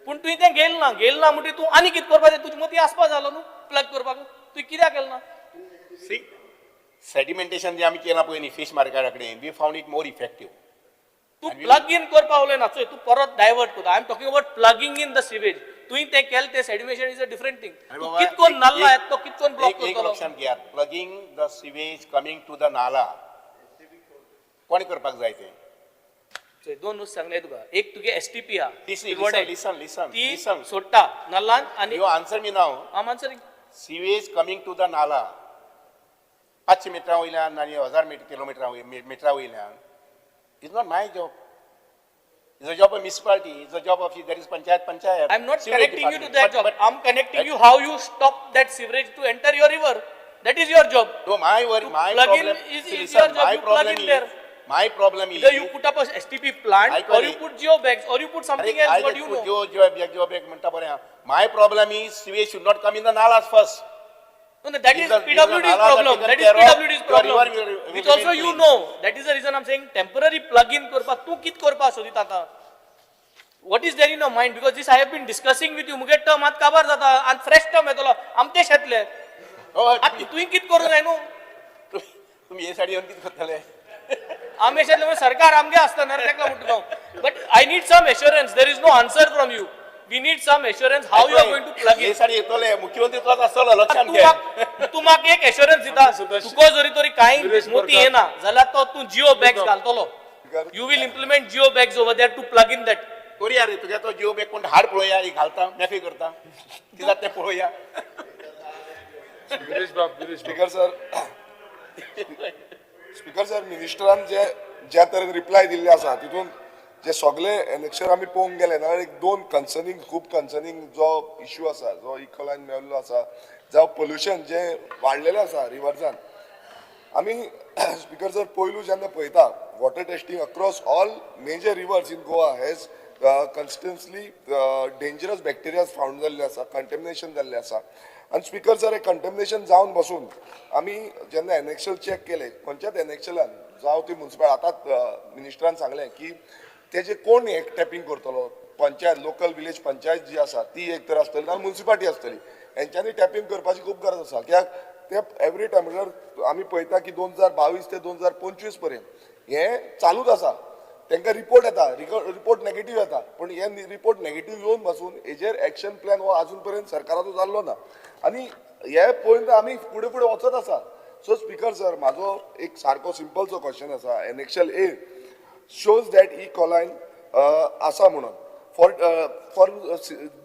पूण तुवें तें गेल ना म्हणटी तूं आनी कितें करपा जाय तुजी मती आसपा जालो न्हू प्लग करपाक तुवें कित्याक केलें ना See, sedimentation जे आमी केलां पळय न्ही फिश मार्केटा कडेन, we found it more effective. तूं प्लग इन करपा उलय ना चोय तूं परत डायवर्ट करता I am talking about plugging in the sewage तुवें तें केलें तें सेडिमेशन इज अ डिफरंट थिंग अरे तूं बाबा, कितकोन नाल्ला येता तो कितकोन ब्लॉक एक करतलो लक्षात घ्या, plugging the sewage coming to the nala. कोणी करपाक जाय तें? चोय दोन नुस्तें सांगलें तुका एक तुगे एसटीपी हा Listen. ती सोडटा नाल्लान आनी You answer me now. आम answering Sewage coming to the nala. 500 मिटरां वयल्यान आनी 1000 मिटरां वयल्यान. It's not my job. It's a job of municipality. It's a job of there is panchayat. I'm not sewage connecting you to department. that job. But I'm connecting you how you stop that sewerage to enter your river. That is your job. no, my worry, my plug in problem is see, your listen, job, my you plug problem in is there. my problem is Either you put up a STP plant I or got you it. put geobags or you put something I else what just you put know. job म्हणटा बरें आहा. My problem is sewage should not come in the nalas first. No, that is These are PWD's nalas are problem. taken That is care of. PWD's Your problem. river will Which remain also you clean. know. That is the reason I'm saying temporary plug-in करपा तू कित करपा सोदीत आतां? What is there in your mind? Because this I have been discussing with you. मुगे term आत काबार जाता and fresh term येतलो. आमतेच येतले. Oh, आतां तुवें कित करूं जाय न्हू? तुम्ही हे साडी येवन कितें करतले? आमी येतले सरकार आमगे आसता न्हू तेका म्हणटा हांव. But I need some assurance. There is no answer from you. We need some assurance how you are going to plug हे in. साडी येतले मुख्यमंत्री तोच आसतलो लक्षात घे. तू म्हाका एक एश्योरन्स दिता तुका जरी तरी कांय मोती येना जाल्यार तो तूं जिओ बॅग्स घालतलो you will implement geo bags over there to plug in that करूया रे तुगे तो जीव बॅग कोण हाड पळोवया एक घालता मॅफी करता कितें जाता तें पळोवया. गिरीश बाब स्पीकर सर मिनिस्टरान ज्या तरेन रिप्लाय दिल्ले आसा तितून जे सगळे इलेक्शन आमी पळोवंक गेले जाल्यार एक दोन खूब कन्सर्निंग जो इश्यू आसा जो इकोलायन मेळिल्लो आसा जावं पोल्युशन जे वाडलेलें आसा रिवर्सान आमी स्पीकर सर पयलू जेन्ना पळयता water testing across all major rivers in Goa has consistently dangerous bacterias found जाल्ले आसा कंटेमिनेशन जाल्लें आसा आनी स्पीकर सर हे कंटेमिनेशन जावन बसून आमी जेन्ना एनएक्शल चॅक केले खंयच्याच एनएक्शलान जावं ती म्युन्सिपल आतां मिनिस्टरान सांगलें की तेजे कोण एक टॅपिंग करतलो पंचायत लोकल विलेज पंचायत जी आसा ती एक तर आसतली आनी म्युन्सिपालिटी आसतली हेंच्यांनी टॅपिंग करपाची खूब गरज आसा कित्याक ते एवरी टायम आमी पळयता की 2022 ते 2025 पर्यंत हें चालूच आसा तांकां रिपोर्ट येता रिपोर्ट नेगेटीव येता पण हे रिपोर्ट नेगेटीव येवन पासून हेजेर एक्शन प्लॅन हो अजून पर्यंत सरकाराचो जाल्लो ना आनी हे पळोवन आमी फुडें फुडें वचत आसा सो स्पीकर सर म्हाजो एक सारको सिंपलसो क्वेश्चन आसा एनेक्शल ए shows that E. coli आसा म्हणून फॉर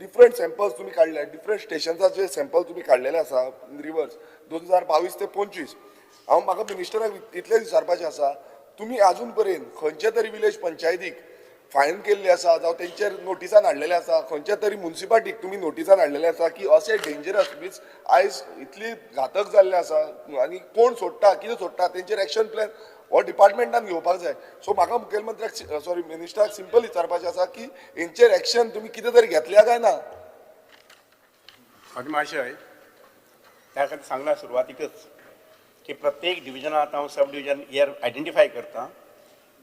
डिफरंट सॅम्पल्स तुम्ही काढले डिफरंट स्टेशन्साचे सॅम्पल तुम्ही काडलेले आसा रिवर्स 2022 ते 25 हांव म्हाका मिनिस्टराक इतलें विचारपाचें आसा तुम्ही अजून पर्यंत खंयचे तरी विलेज पंचायतीक फायन केल्ली आसा जावं तेंचेर नोटिसान हाडलेले आसा खंयच्या तरी मुन्सिपाल्टीक तुम्ही नोटिसान हाडलेले आसा की अशें डेंजरस मीन्स आयज इतली घातक जाल्ले आसा आनी कोण सोडटा कितें सोडटा तेंचेर एक्शन प्लॅन हो डिपार्टमेंटान घेवपाक जाय सो म्हाका मुखेलमंत्र्याक सॉरी मिनिस्टराक सिंपल विचारपाचें आसा की हेंचेर एक्शन तुम्ही कितें तरी घेतल्या काय ना महाशय त्या खातीर सांगला सुरवातीकच की प्रत्येक डिव्हिजनात हांव सब डिव्हिजन एअर आयडेंटिफाय करता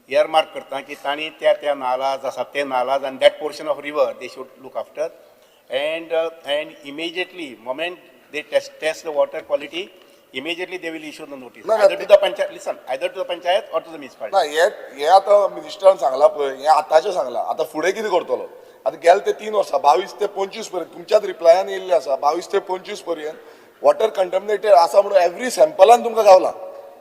एअर मार्क करता की तांणी त्या नालाज आसा ते नालाज आनी that portion of river they should look after and immediately moment they test the water quality immediately they will issue the notice either to the panchayat listen either to the panchayat or to the municipality ना हे आता मिनिस्टरान सांगला पळय हे आतांचें सांगला आता फुडें कितें करतलो आता गेले ते 3 वर्सां 22 ते 25 पर्यंत तुमच्याच रिप्लायान येयल्ले आसा 22 ते 25 पर्यंत वॉटर कंटॅमिनेटेड आसा म्हणून एवरी सॅम्पलान तुमकां गावला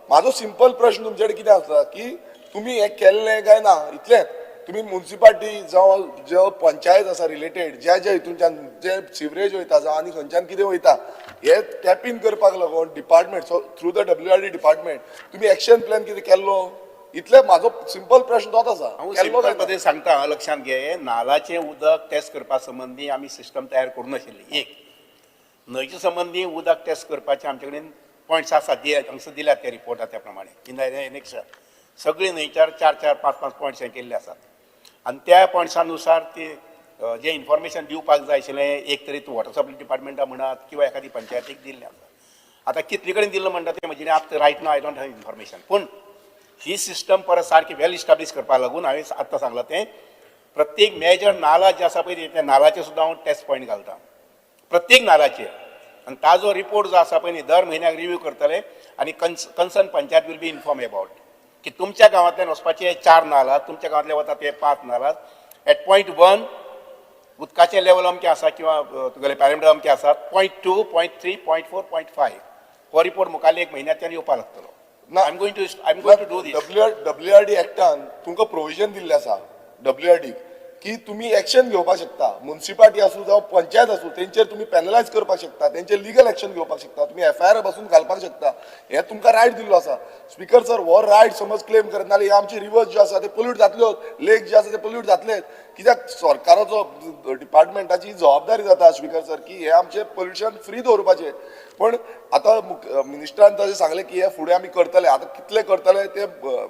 म्हाजो सिंपल प्रश्न तुमचे कडेन कितें आसा की तुम्ही हे केल्लें काय ना इतलेंच तुम्ही म्युन्सिपाल्टी जावं जो पंचायत आसा रिलेटेड ज्या हितूनच्यान जे सिवरेज वयता जावं आनी खंयच्यान कितें वयता हे टॅप इन करपाक लागून department so through the WRD department तुम्ही एक्शन प्लॅन कितें केल्लो इतले म्हाजो सिंपल प्रश्न तोच आसा केल्लो काय मध्ये सांगता हांव लक्षांत घे नालाचें उदक टेस्ट करपा संबंधी आमी सिस्टम तयार करूं नाशिल्ली एक न्हंयचे संबंधी उदक टेस्ट करपाचे आमचे कडेन पॉयंट्स आसात हांगसर दिल्यात त्या रिपोर्टा त्या प्रमाणे इन सगळी न्हंयच्यार 4-4, 5-5 पॉयंट्स हे केल्ले आसात आणि त्या पॉयंट्सानुसार ते जे इन्फॉर्मेशन दिवपाक जाय आशिल्लें एक तरी तूं वॉटर सप्लाय डिपार्टमेंटा म्हणत किंवा एखादी पंचायतीक दिल्लें आसा आतां कितले कडेन दिल्लो म्हणटा तें म्हजे आतां right now I don't have information पूण ही सिस्टम परत सारकी वेल इस्टाब्लीश करपाक लागून हांवें आतां सांगलां तें प्रत्येक मेजर नाला जे आसा पळय त्या नालाचे सुद्दां हांव टेस्ट पॉयंट घालता प्रत्येक नालाचेर आनी ताजो रिपोर्ट जो आसा पळय न्ही दर म्हयन्याक रिव्यू करतले आनी concern panchayat will be inform about की तुमच्या गांवांतल्यान वचपाचे 4 नाला तुमच्या गांवांतले वता ते 5 नाला एट पॉयंट 1 उदकाचें लेवल अमकें आसा किंवा तुगेले पॅरामिटर अमकें आसात पॉयंट 2, पॉयंट 3, पॉयंट 4, पॉयंट 5 हो रिपोर्ट मुखाल्ले 1 म्हयन्यांतल्यान येवपाक लागतलो I am going to do this WRD एक्टान तुमकां प्रोविजन दिल्लें आसा WRD की तुम्ही एक्शन घेवपाक शकता म्युन्सिपाल्टी आसूं जावं पंचायत आसूं तेंचेर तुम्ही पॅनलायज करपाक शकता तेंचेर लिगल एक्शन घेवपाक शकता तुम्ही FIR बसून घालपाक शकता हे तुमकां रायट दिल्लो आसा स्पीकर सर हो रायट समज क्लेम करत नाल्यार हे आमचे रिवर्स जे आसा ते पोल्यूट जातल्यो लेक जे आसा ते पोल्यूट जातलेच कित्याक सरकाराचो डिपार्टमेंटाची जबाबदारी जाता स्पीकर सर की हे आमचे पोल्युशन फ्री दवरपाचें पण आतां मिनिस्टरान तशें सांगलें की हे फुडें आमी करतले आतां कितले करतले ते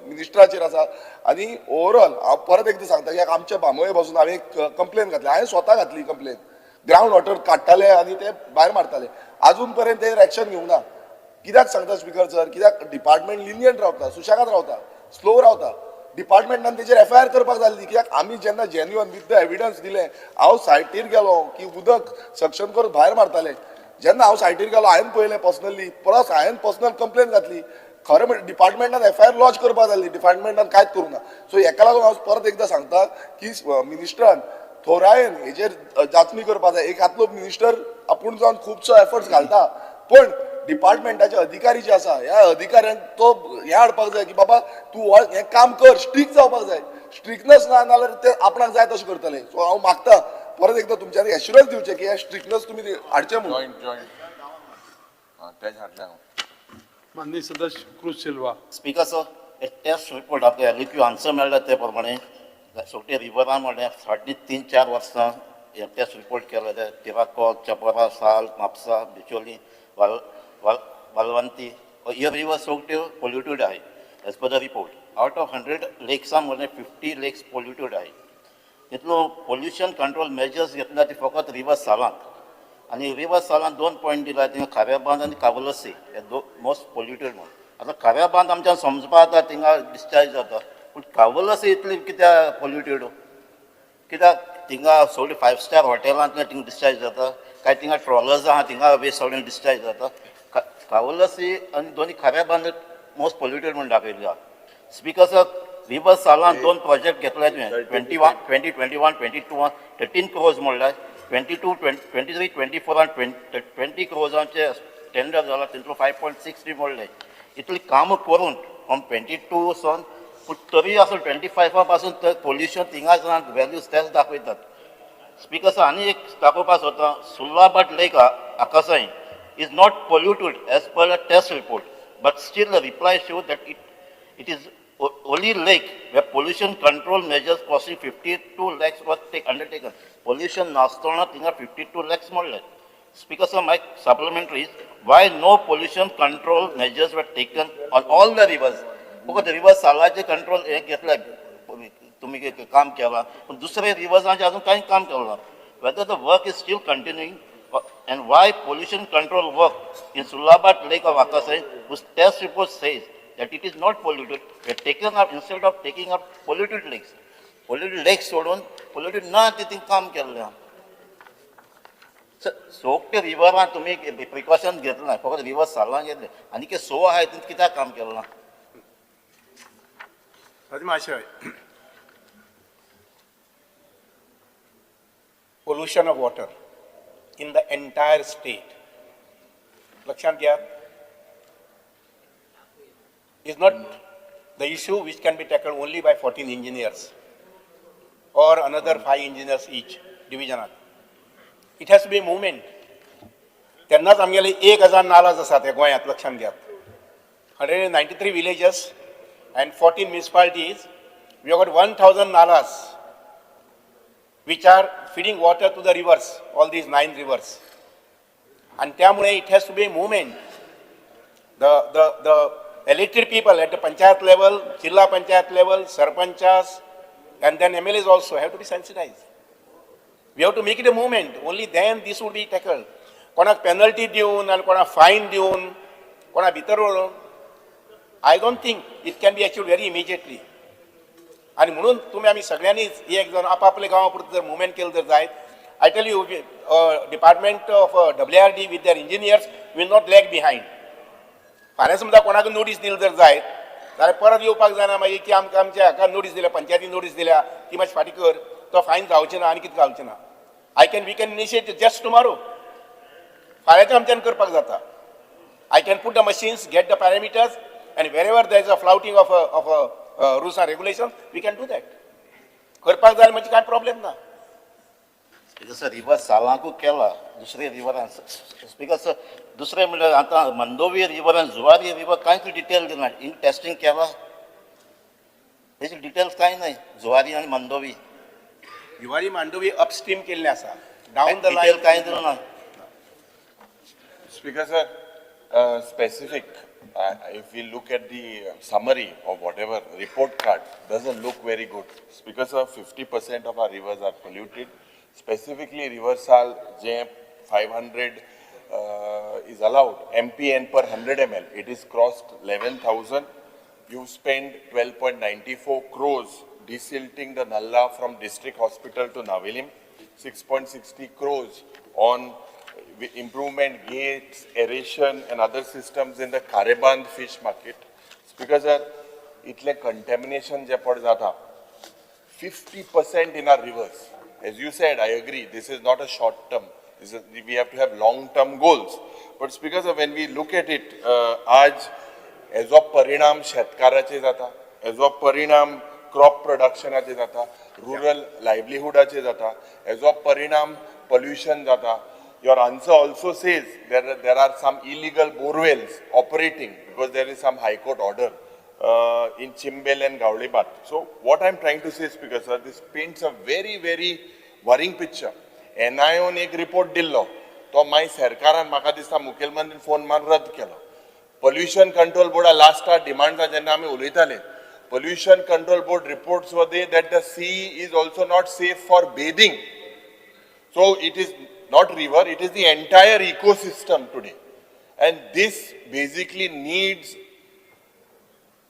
मिनिस्टराचेर आसा आनी ओवरऑल हांव परत एकदां सांगता की आमच्या बांबोळे बसून हांवें कंप्लेन घातली हांवें स्वता घातली कंप्लेन ग्रावंड वॉटर काडटाले आनी ते भायर मारताले अजून पर्यंत तेर एक्शन घेवंक ना कित्याक सांगता स्पीकर सर कित्याक डिपार्टमेंट लिनियंट रावता सुशेगाद रावता स्लो रावता डिपार्टमेंटान तेजेर FIR करपाक जाल्ली कित्याक आमी जेन्ना जेन्युअन विथ द एविडन्स दिलें हांव सायटीर गेलो की उदक सक्शन करून भायर मारताले जेन्ना हांव सायटीर गेलो हांवें पळयलें पर्सनली प्लस हांवें पर्सनल कंप्लेन घातली खरें म्हणजे डिपार्टमेंटान FIR लॉन्च करपाक जाल्ली डिपार्टमेंटान कांयच करूं ना सो हेका लागून हांव परत एकदां सांगता की मिनिस्टरान थोरायन हेजेर जाचणी करपाक जाय एक आतलो मिनिस्टर आपूण जावन खुबसो एफर्ट्स घालता पण डिपार्टमेंटाचे अधिकारी जे आसा ह्या अधिकाऱ्यांक तो हें हाडपाक जाय की बाबा तूं हें काम कर स्ट्रिक्ट जावपाक जाय स्ट्रिक्टनेस ना जाल्यार ते आपणाक जाय तशें करतले सो हांव मागता परत एकदां तुमच्यानी एश्युरन्स दिवचे की हे स्ट्रिक्टनेस तुमी हाडचे म्हणून माननीय सदस्य क्रूज सिल्वा स्पीकर सर एक टेस्ट रिपोर्ट आपल्या रिक्यू आन्सर मेळ्ळा ते प्रमाणे सोगटे रिवरान म्हणल्यार 3.5-4 वर्सां हे टेस्ट रिपोर्ट केले ते तिराकोल चपरा साल म्हापसा बिचोली वालवंती ये रिवर सोगट्यो पोल्युटेड आहे as per the report out of 100 लेक्सां म्हणल्यार 50 लेक्स पोल्युटेड आहे तितलो पोल्युशन कंट्रोल मेजर्स घेतला ती फकत रिवर सालांत आनी रिवर सालांत 2 पॉयंट दिला थिंगा खाऱ्याबांद आनी कावलसी हे मोस्ट पोल्युटेड म्हणून आतां खाऱ्याबांद आमच्यान समजपा जाता थिंगा डिस्चार्ज जाता पूण कावलसी इतली कित्याक पोल्युटेड कित्याक थिंगा सगळीं 5 स्टार हॉटेलांतल्यान थिंगा डिस्चार्ज जाता काय थिंगा ट्रॉलर्स आहा थिंगा वेस्ट सगळें डिस्चार्ज जाता कावलसी आनी दोनी खाऱ्याबांद मोस्ट पोल्युटेड म्हूण दाखयल्ली आहा स्पीकर सर रिवर्स सालान दोन प्रोजेक्ट घेतले तुवें 2021 22 13 crores म्हणल्यार 23 24 आनी 20 crores टेंडर जाला तितलो 5.63 म्हणले इतली कामां करून फ्रॉम 22 सावन पूण तरी आसून 25 पासून तर पोल्युशन थिंगाच व्हॅल्यूज तेच दाखयतात. स्पीकर सर आनी एक दाखोवपाक सोदता सुल्लाबाट लेक आकासाई is not polluted as per a test report, but still the reply shows that it is only lake where pollution control measures costing 52 lakhs was undertaken. Pollution nastona tinga 52 lakhs more. Speaker sir, my supplementary is why no pollution control measures were taken on all the rivers? Because the rivers salaje control एक घेतला तुम्ही काम केला पण दुसरे रिवर्सांचे अजून काही काम केलं ना. Whether the work is still continuing and why pollution control work in Sulabad Lake of Akasai, whose test report says that it is not polluted, were taken up instead of taking up polluted lakes. Polluted lakes सोडून polluted ना तिथे काम केलं. सोगटे रिवरां तुम्ही precaution घेतलं ना फक्त reverse सालां घेतले आनी के सो आहाय तिथे कित्याक काम केलं ना. Pollution of water in the entire state, Lakshant Gyat, is not the issue which can be tackled only by 14 engineers or another 5 engineers each division. It has to be a movement. तेन्नाच आमगेले 1000 नालाज आसात ह्या गोंयांत लक्षांत घेयात. 193 villages and 14 municipalities. We have got 1000 nalas which are feeding water to the rivers, all these 9 rivers. And त्यामुळे it has to be a movement. The elected people at the panchayat level, Jilla panchayat level, sarpanchas, and then MLAs also have to be sensitized. We have to make it a movement. Only then this would be tackled. कोणाक penalty दिवन and कोणाक fine दिवन, कोणाक भितर व्हरून, I don't think it can be achieved very immediately. आणि म्हणून तुम्ही आम्ही सगळ्यांनीच एक जण आपापल्या गावापुरतं जर मुवमेंट केलं जर जायत, I tell you department of WRD with their engineers will not lag behind. फाल्यां समजा कोणाक नोटीस दिली जर जायत जाल्यार परत येवपाक जायना मागीर की आमकां आमच्या हाका नोटीस दिल्या, पंचायतीन नोटीस दिल्या ती मातशी फाटी कर, तो फायन जावचें ना आनी कितें घालचें ना. We can initiate just tomorrow. फाल्यांच्या आमच्यान करपाक जाता. I can put the machines, get the parameters, and wherever there is a flouting of rules and regulations, we can do that. करपाक जाय म्हणजे काय प्रॉब्लेम ना. स्पीकर रिवर सालांकू केला दुसरे रिवरान स्पीकर दुसरे म्हणल्यार आतां मंदोवी रिवर आनी जुवारी रिवर कांयच डिटेल दिना. इन टेस्टिंग केला तेची डिटेल्स कांय नाही. जुवारी आनी मंदोवी जुवारी मांडोवी अपस्ट्रीम केल्ले आसा, डावन द डिटेल लायन कांय दिलो ना. Speaker sir, specific, if we look at the summary of whatever report card, doesn't look very good. Speaker sir, 50% of our rivers are polluted. Specifically, Riversal J 500 is allowed MPN per 100 ml. It is crossed 11,000. You spent 12.94 crores desilting the Nalla from district hospital to Navilim. 6.60 crores on improvement gates, aeration and other systems in the Kareband fish market. Speaker sir, itle contamination je pad jata 50% in our rivers. As you said, I agree, this is not a short term. We have to have long term goals. But Speaker sir, when we look at it, आज as of परिणाम शेतकाराचे जाता, as of परिणाम crop productionाचे जाता, rural livelihoodाचे जाता, as of परिणाम pollution जाता. Your answer also says there are some illegal borewells operating because there is some High Court order in Chimbel and Gaulibat. So what I'm trying to say, Speaker sir, this paints a very, very worrying picture. NIO ने एक report दिल्लो, तो माई सरकारान म्हाका दिसता मुखेलमंत्रीन phone मारून रद्द केलो. Pollution Control Board last demand जेन्ना आमी उलयताले, Pollution Control Board reports were there that the sea is also not safe for bathing. So it is not river, it is the entire ecosystem today. And this basically needs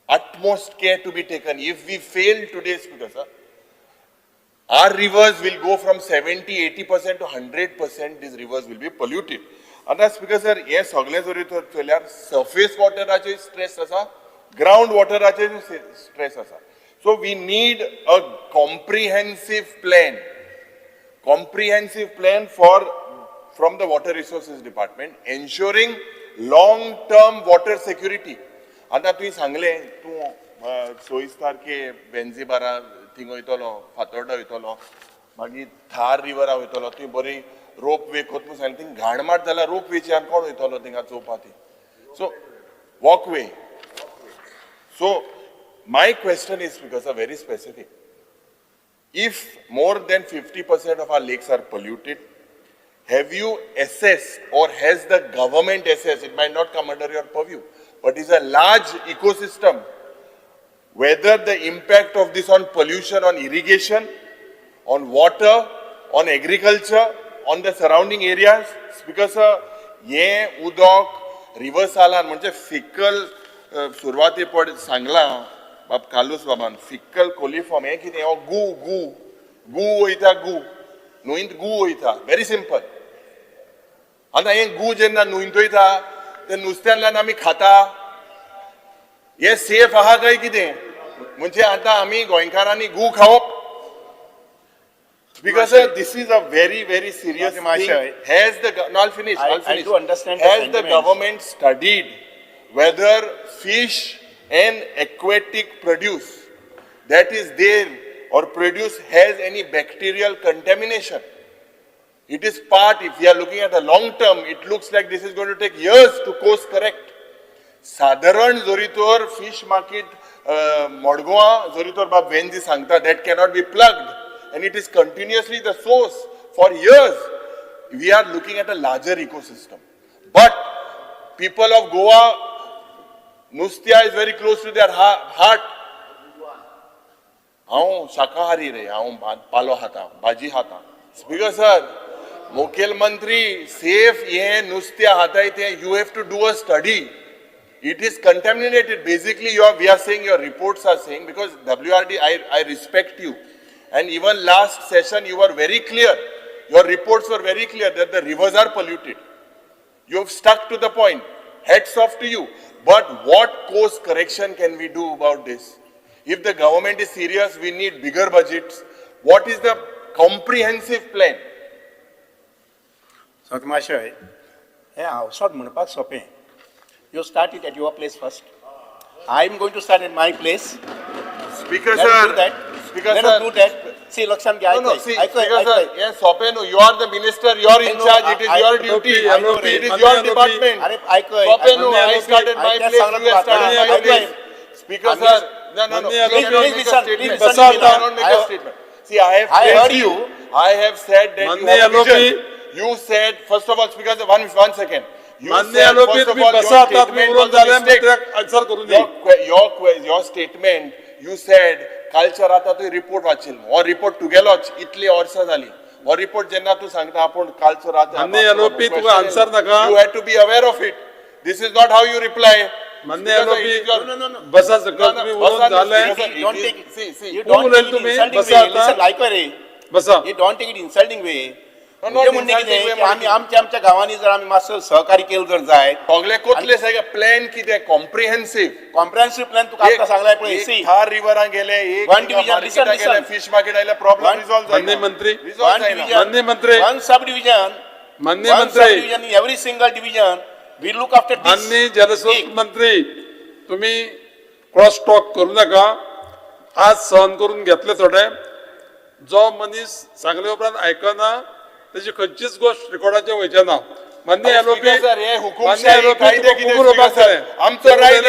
utmost care to be taken. If we fail today, Speaker sir, our rivers will go from 70-80% to 100%, these rivers will be polluted. And that's Speaker sir, yes, surface water stress asa, ground water stress asa. So we need a comprehensive plan from the Water Resources Department, ensuring long-term water security. आता तुवें सांगलें तूं सोयिस्तार के वेंजिबारा thing वयतलो, फातोर्डा वयतलो, मागीर थार रिवरा वयतलो, तुवें बरी रोप वे कोत म्हूण सांगलें, थिंग घाणमाट जाल्यार रोप वेची आनी कोण वयतलो थिंगा चोवपा ती. So walkway. So my question is, because are very specific. If more than 50% of our lakes are polluted, have you assessed or has the government assessed, it might not come under your purview, but is a large ecosystem, whether the impact of this on pollution, on irrigation, on water, on agriculture, on the surrounding areas? Because ye udok reverse आला म्हणजे fickle सुरवाती पड सांगला बाब कालूस बाबान fickle coliform हे कितें हो गू गू गू वयता गू न्हंयत गू वयता व्हेरी सिंपल. आतां हे गू जेन्ना न्हंयत वयता ते नुस्त्यान आमी खाता हे सेफ आहा काय कितें? म्हणजे आतां आमी गोंयकारांनी गू खावप? Because this is a very, very serious thing. Has the no, I'll finish. I do understand the Has the sentiments. government studied whether fish and aquatic produce that is there or produce has any bacterial contamination? It is part. If we are looking at the long term, it looks like this is going to take years to course correct. साधारण जोरीतोर fish market मोडगोवा जोरीतोर बाब वेंजी सांगता that cannot be plugged. And it is continuously the source for years. We are looking at a larger ecosystem. But people of Goa, Nustia is very close to their heart. हांव शाकाहारी रे, हांव पालो खाता, भाजी खाता. Speaker sir, मुखेलमंत्री safe ये नुस्त्या हाताय ते you have to do a study. It is contaminated. Basically, we are saying, your reports are saying, because WRD, I respect you. And even last session, you were very clear. Your reports were very clear that the rivers are polluted. You have stuck to the point. Hats off to you. But what course correction can we do about this? If the government is serious, we need bigger budgets. What is the comprehensive plan? Satmashay, yeah, sort म्हणपाक सोपें. You start it at your place first. I'm going to start at my place. Speaker Let us sir. do that. Speaker Let sir. us do that. See, Lakshan, No, see, Speaker sir, yes, Sopenu, you are the minister, you are in charge, it is your duty, it is your department. Sopenu, I started my place, you have started my place. Speaker sir, no, please make a statement. Don't make a statement. See, I have heard praised you. I have said that you have vision. You said, first of all, Speaker sir, one second. You said, first of all, your statement was a mistake. Your statement, you said, कालच्या राता तू report वाचिल्लो हो report तुगेलोच इतली वर्सां जाली हो report जेन्ना तू सांगता आपूण कालचो रात आन्सर नाका you have to be aware of it this is not how you reply मान्य एलओपी बसा सकल तुम्ही उलोवन झाले You don't take it तुम्ही insulting बसा way. Listen, like way. बसा You don't take it insulting way. not म्हणजे म्हणणे insulting कितें way की आमी आमच्या गांवांनी जर आमी मातसो सहकारी केलं जर जाय सगळे कोतले सगळे प्लॅन कितें कॉम्प्रिहेन्सिव्ह कॉम्प्रिहेन्सिव्ह प्लॅन तुका आतां सांगलाय पळय सी थार रिवरां गेले एक One division, listen, listen. Fish market आयले प्रॉब्लेम One- रिझॉल्व मान्य जायना मंत्री रिझॉल्व जायना मान्य मंत्री one subdivision, मान्य one मंत्री subdivision in every single division, we look after this. माननीय जलस्रोत मंत्री तुम्ही क्रॉस टॉक करू नका आज सहन करून घेतले थोडे जो मनीस सांगले उपरांत आयकना त्याची खंयचीच गोष्ट रिकॉर्डाचेर वयचे ना मान्य एलओपी सर हे मान्य हुकुमशाही एलओपी कायदे कितें उबो रावपाक सर जाय आमचो रायट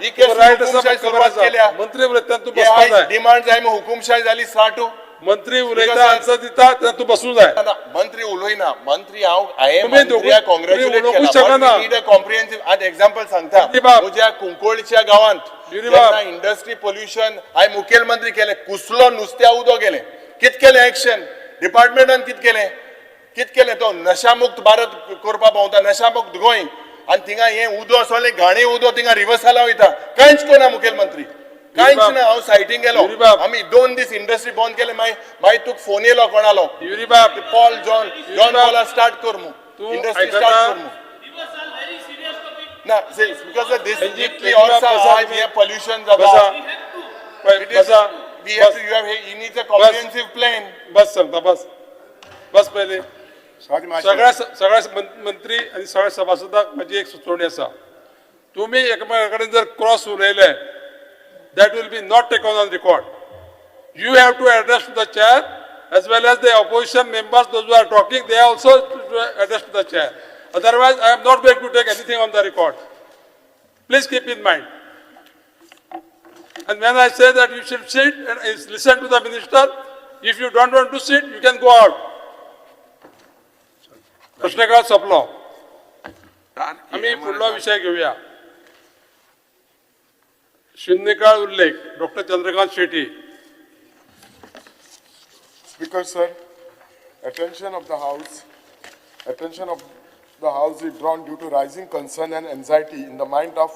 ही केस रायट आसा हुकुमशाही खबर सुरवात आसा केल्या मंत्री उलयतना तूं बसपाक जाय डिमांड जाय मग हुकुमशाही झाली स्टार्टू मंत्री उलयता आन्सर दिता तेन्ना तूं बसूं जाय मंत्री उलयना मंत्री हांव हांवें तुम्ही मंत्र्या तुम्ही कॉंग्रॅच्युलेट उलोवंकूच केला शकना. नीड अ कॉम्प्रिहेन्सिव्ह आज एक्झाम्पल सांगता युरिबाब. म्हज्या कुंकोळच्या गांवांत युरिबाब. इंडस्ट्री पोल्युशन हांवें मुखेलमंत्री केले कुसलो नुस्त्या उदो गेले कित केलें एक्शन डिपार्टमेंटान कित केलें तो नशामुक्त भारत करपा पावता नशामुक्त गोंय आनी थिंगा हें उदो सोले घाणी उदो थिंगा रिवर्साला वयता कांयच कोना मुखेलमंत्री कांयच युरिबाब. ना हांव सायटीन गेलो युरिबाब. आमी 2 दीस इंडस्ट्री बंद केले मागीर तुका फोन येयलो कोणालो युरिबाब पॉल जॉन पॉला स्टार्ट कर मु तू इंडस्ट्री आयकता? स्टार्ट कर मु ना बिकॉज दिस संजीव जितली युरिबाब वर्सां बसा आज तुम्ही. हे पोल्युशन बसा जाता इट this, बसा. we have bus. to, he needs a comprehensive plan. बस सांगता बस पहिले स्वाती सगळ्या मंत्री आणि सगळ्या सभासदांक माझी एक सुचोवणी आसा. तुम्ही एकमेका कडेन जर क्रॉस उलयले that will be not taken on record. You have to address to the chair as well as the opposition members, those who are talking, they also address to the chair. Otherwise, I am not going to take anything on the record. Please keep in mind. And when I say that you should sit and listen to the minister, if you don't want to sit, you can go out. प्रश्नकाळ संपलो. आम्ही पुढला विषय घेऊया. शून्यकाळ उल्लेख doctor Chandrakant Shetty. Speaker, sir, attention of the House is drawn due to rising concern and anxiety in the mind of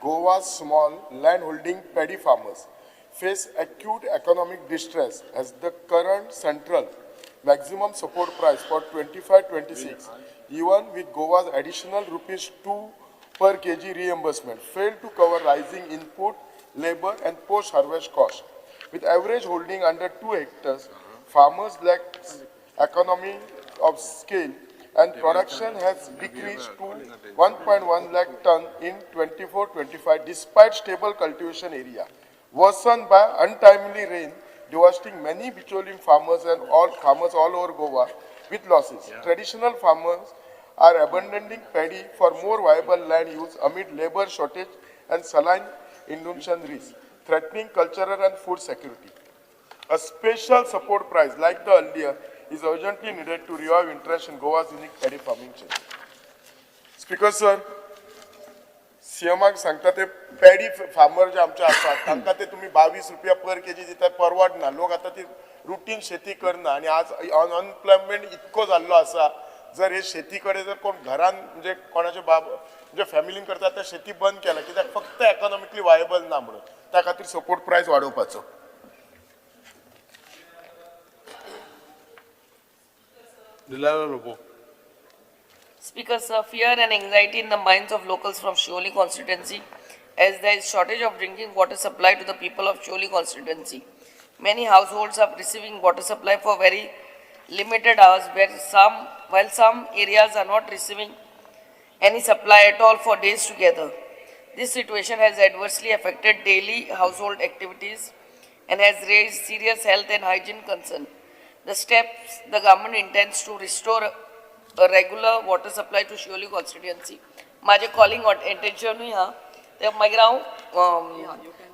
Goa's small land-holding paddy farmers face acute economic distress as the current central maximum support price for 25-26, even with Goa's additional ₹2 per kg reimbursement, failed to cover rising input, labor and post-harvest costs. With average holding under 2 hectares, farmers lack economy of scale and production has decreased to 1.1 lakh ton in 24-25 despite stable cultivation area, worsened by untimely rain, devastating many petroleum farmers and all farmers all over Goa with losses. Traditional farmers are abandoning paddy for more viable land use amid labor shortage and saline inundation risk, threatening cultural and food security. A special support price like the earlier is urgently needed to revive interest in Goa's unique paddy farming chain. Speaker, sir, सीएमाक सांगता ते paddy farmer जे आमचे आसात तांकां ते तुम्ही ₹22 पर KG दितात परवडना. लोक आता ती रुटीन शेती करना आणि आज अनएम्प्लॉयमेंट इतको जाल्लो आसा. जर हे शेतीकडे जर कोण घरान म्हणजे कोणाचे म्हणजे फॅमिलीन करतात तर शेती बंद केला कित्याक फक्त इकॉनॉमिकली वायबल ना म्हणून त्या खातीर सपोर्ट प्रायस वाडोवपाचो. Speaker, sir, fear and anxiety in the minds of locals from Shioli constituency as there is shortage of drinking water supply to the people of Shioli constituency. Many households are receiving water supply for very limited hours while some areas are not receiving any supply at all for days together. This situation has adversely affected daily household activities and has raised serious health and hygiene concern. The steps the government intends to restore a regular water supply to Shioli constituency. My calling attention here.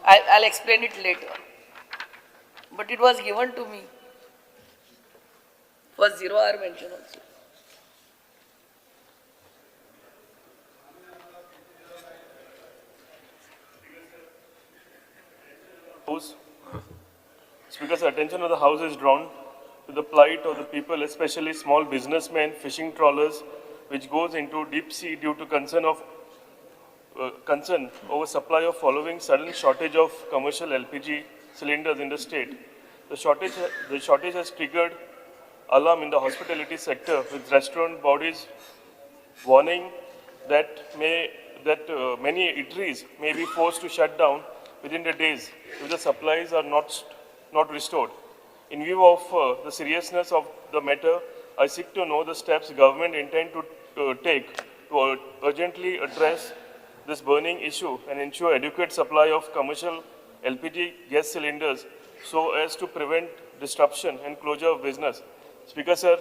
I'll explain it later. But it was given to me. Was 0 hour mention also. Speaker's attention of the House is drawn to the plight of the people, especially small businessmen, fishing trawlers, which goes into deep sea due to concern over supply of following sudden shortage of commercial LPG cylinders in the state. The shortage has triggered alarm in the hospitality sector, with restaurant bodies warning that many eateries may be forced to shut down within the days if the supplies are not restored. In view of the seriousness of the matter, I seek to know the steps government intend to take to urgently address this burning issue and ensure adequate supply of commercial LPG gas cylinders so as to prevent disruption and closure of business. Speaker sir,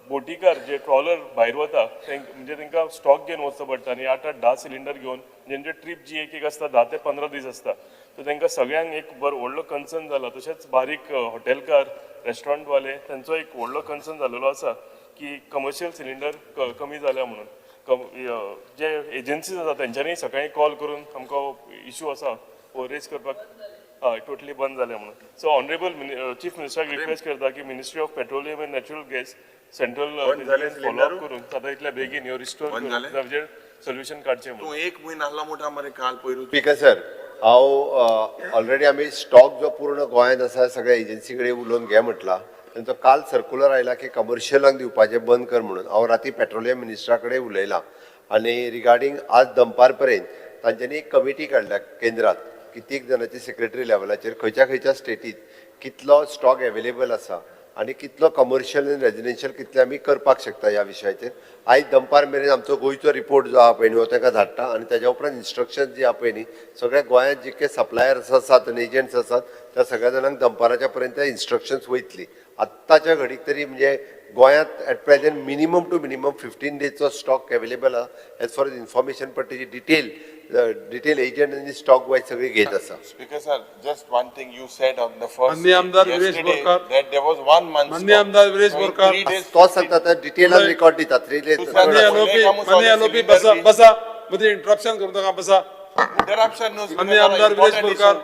बोटीकार जे trawler भायर वता म्हणजे तांकां stock घेवन वचचो पडटा आनी 8-10 cylinder घेवन जेंचे trip जी एक आसता 10 ते 15 दीस आसता सो तांकां सगळ्यांक एक बरो व्हडलो कन्सर्न जाला. तशेंच बारीक हॉटेलकार रेस्टॉरंटवाले तांचो एक व्हडलो कन्सर्न जाल्लो आसा की कमर्शियल सिलिंडर कमी जाल्या म्हणून. जे एजन्सीज आसा तेंच्यांनी सकाळीं कॉल करून आमकां इशू आसा हो रेज करपाक हय टोटली बंद जाल्या म्हणून. सो ऑनरेबल चीफ मिनिस्टराक रिक्वेस्ट करता की ministry of petroleum end natural gas central follow up करून सदां इतल्या बेगीन ह्यो रिस्टोर करून सोल्युशन काडचें म्हणून. एक म्हयनो आहला मोठा मरे काल पयरू. स्पीकर सर, हांव ऑलरेडी आमी स्टॉक जो पूर्ण गोंयांत आसा सगळ्या एजन्सी कडेन उलोवन घे म्हटला. तांचो काल सर्क्युलर आयला की कमर्शियलांक दिवपाचें बंद कर म्हणून. हांव राती पेट्रोलियम मिनिस्टरा कडेन उलयलां आनी रिगार्डींग आज दनपार पर्यंत तांच्यांनी एक कमिटी काडल्या केंद्रांत कित्येक जणांची सेक्रेटरी लेवलाचेर खंयच्या स्टेटीत कितलो स्टॉक अवेलेबल आसा आनी कितलो कमर्शियल आनी रेजिडेन्शियल कितले आमी करपाक शकता ह्या विशयाचेर आयज दनपार मेरेन आमचो गोंयचो रिपोर्ट जो आहा पळय न्ही हो तांकां धाडटा आनी तेज्या उपरांत इन्स्ट्रक्शन जी आहा पळय न्ही सगळ्या गोंयांत जितके सप्लायर्स आसात आनी एजंट्स आसात त्या सगळ्या जाणांक दनपाराच्या पर्यंत इन्स्ट्रक्शन्स वयतली आत्ताच्या घडीक तरी म्हणजे गोंयांत at present minimum two minimum 15 डेजचो स्टॉक अवेलेबल आहा एज फॉर इन्फॉर्मेशन पण तेजी डिटेल एजंट आनी स्टॉक वायज सगळी घेत आसा. Speaker sir, just one thing you said on the first माननीय आमदार Viresh yesterday Borkar. that there was 1 month. माननीय आमदार विरेश बोरकार. तो सांगता ते डिटेलान रेकॉर्ड दिता 3 डेज. माननीय एलओपी बसा मध्ये इंटरप्शन करू नका बसा. Interruption no. माननीय आमदार Viresh Borkar.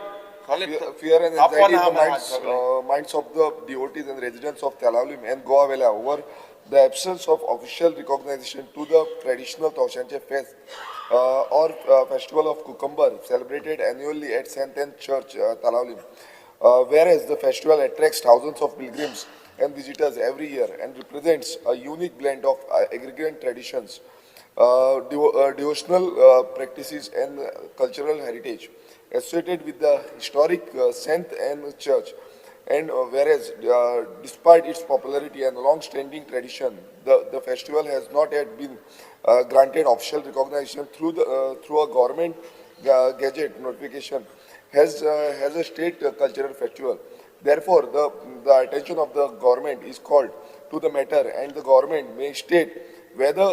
Fear and anxiety in the minds of the devotees and residents of Talalim and Goa Vela over the absence of official recognition to the traditional Taushanche fest or festival of Cucumber celebrated annually at St. Anne Church, Talalim. Whereas the festival attracts thousands of pilgrims and visitors every year and represents a unique blend of aggregate traditions, devotional practices and cultural heritage associated with the historic St. Anne Church. And whereas despite its popularity and long-standing tradition, the festival has not yet been granted official recognition through a government gazette notification as a state cultural festival. Therefore, the attention of the government is called to the matter, and the government may state whether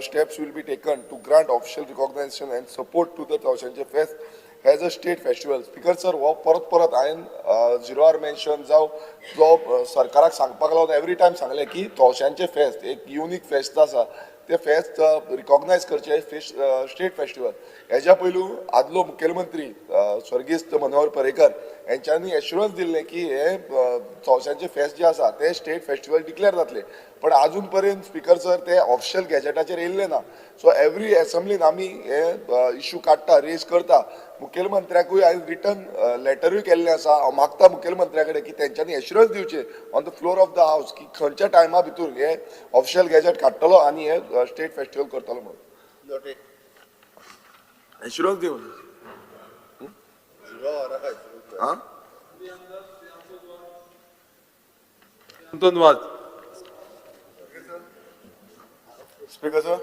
steps will be taken to grant official recognition and support to the Taushanche Fest as a state festival. Speaker sir, हो परत हांवें zero आवर mention जावं जो सरकाराक सांगपाक लागलो every time सांगलें की तवशांचें फेस्त एक युनीक फेस्त आसा ते फेस्त रिकॉग्नायज करचे स्टेट फेस्टिवल. हेज्या पयलू आदलो मुखेलमंत्री स्वर्गीय मनोहर पर्रेकर यांच्यांनी एश्युरन्स दिल्लें की हे तवशांचें फेस्त जे आसा ते स्टेट फेस्टिवल डिक्लेअर जातले, पण अजून पर्यंत स्पीकर सर ते ऑफिशियल गॅजेटाचेर येयल्ले ना. सो एवरी असेंब्लीन आमी हे इश्यू काडटा, रेज करता. मुखेलमंत्र्याकूय आयज रिटर्न लेटरूय केल्लें आसा. हांव मागता मुखेलमंत्र्या कडेन की तेंच्यांनी एश्युरन्स दिवचे on the floor of the हावस की खंयच्या टायमा भितर हे ऑफिशियल गॅजेट काडटलो आनी हे स्टेट फेस्टिवल करतलो म्हणून एश्युरन्स दिवन. Speaker sir,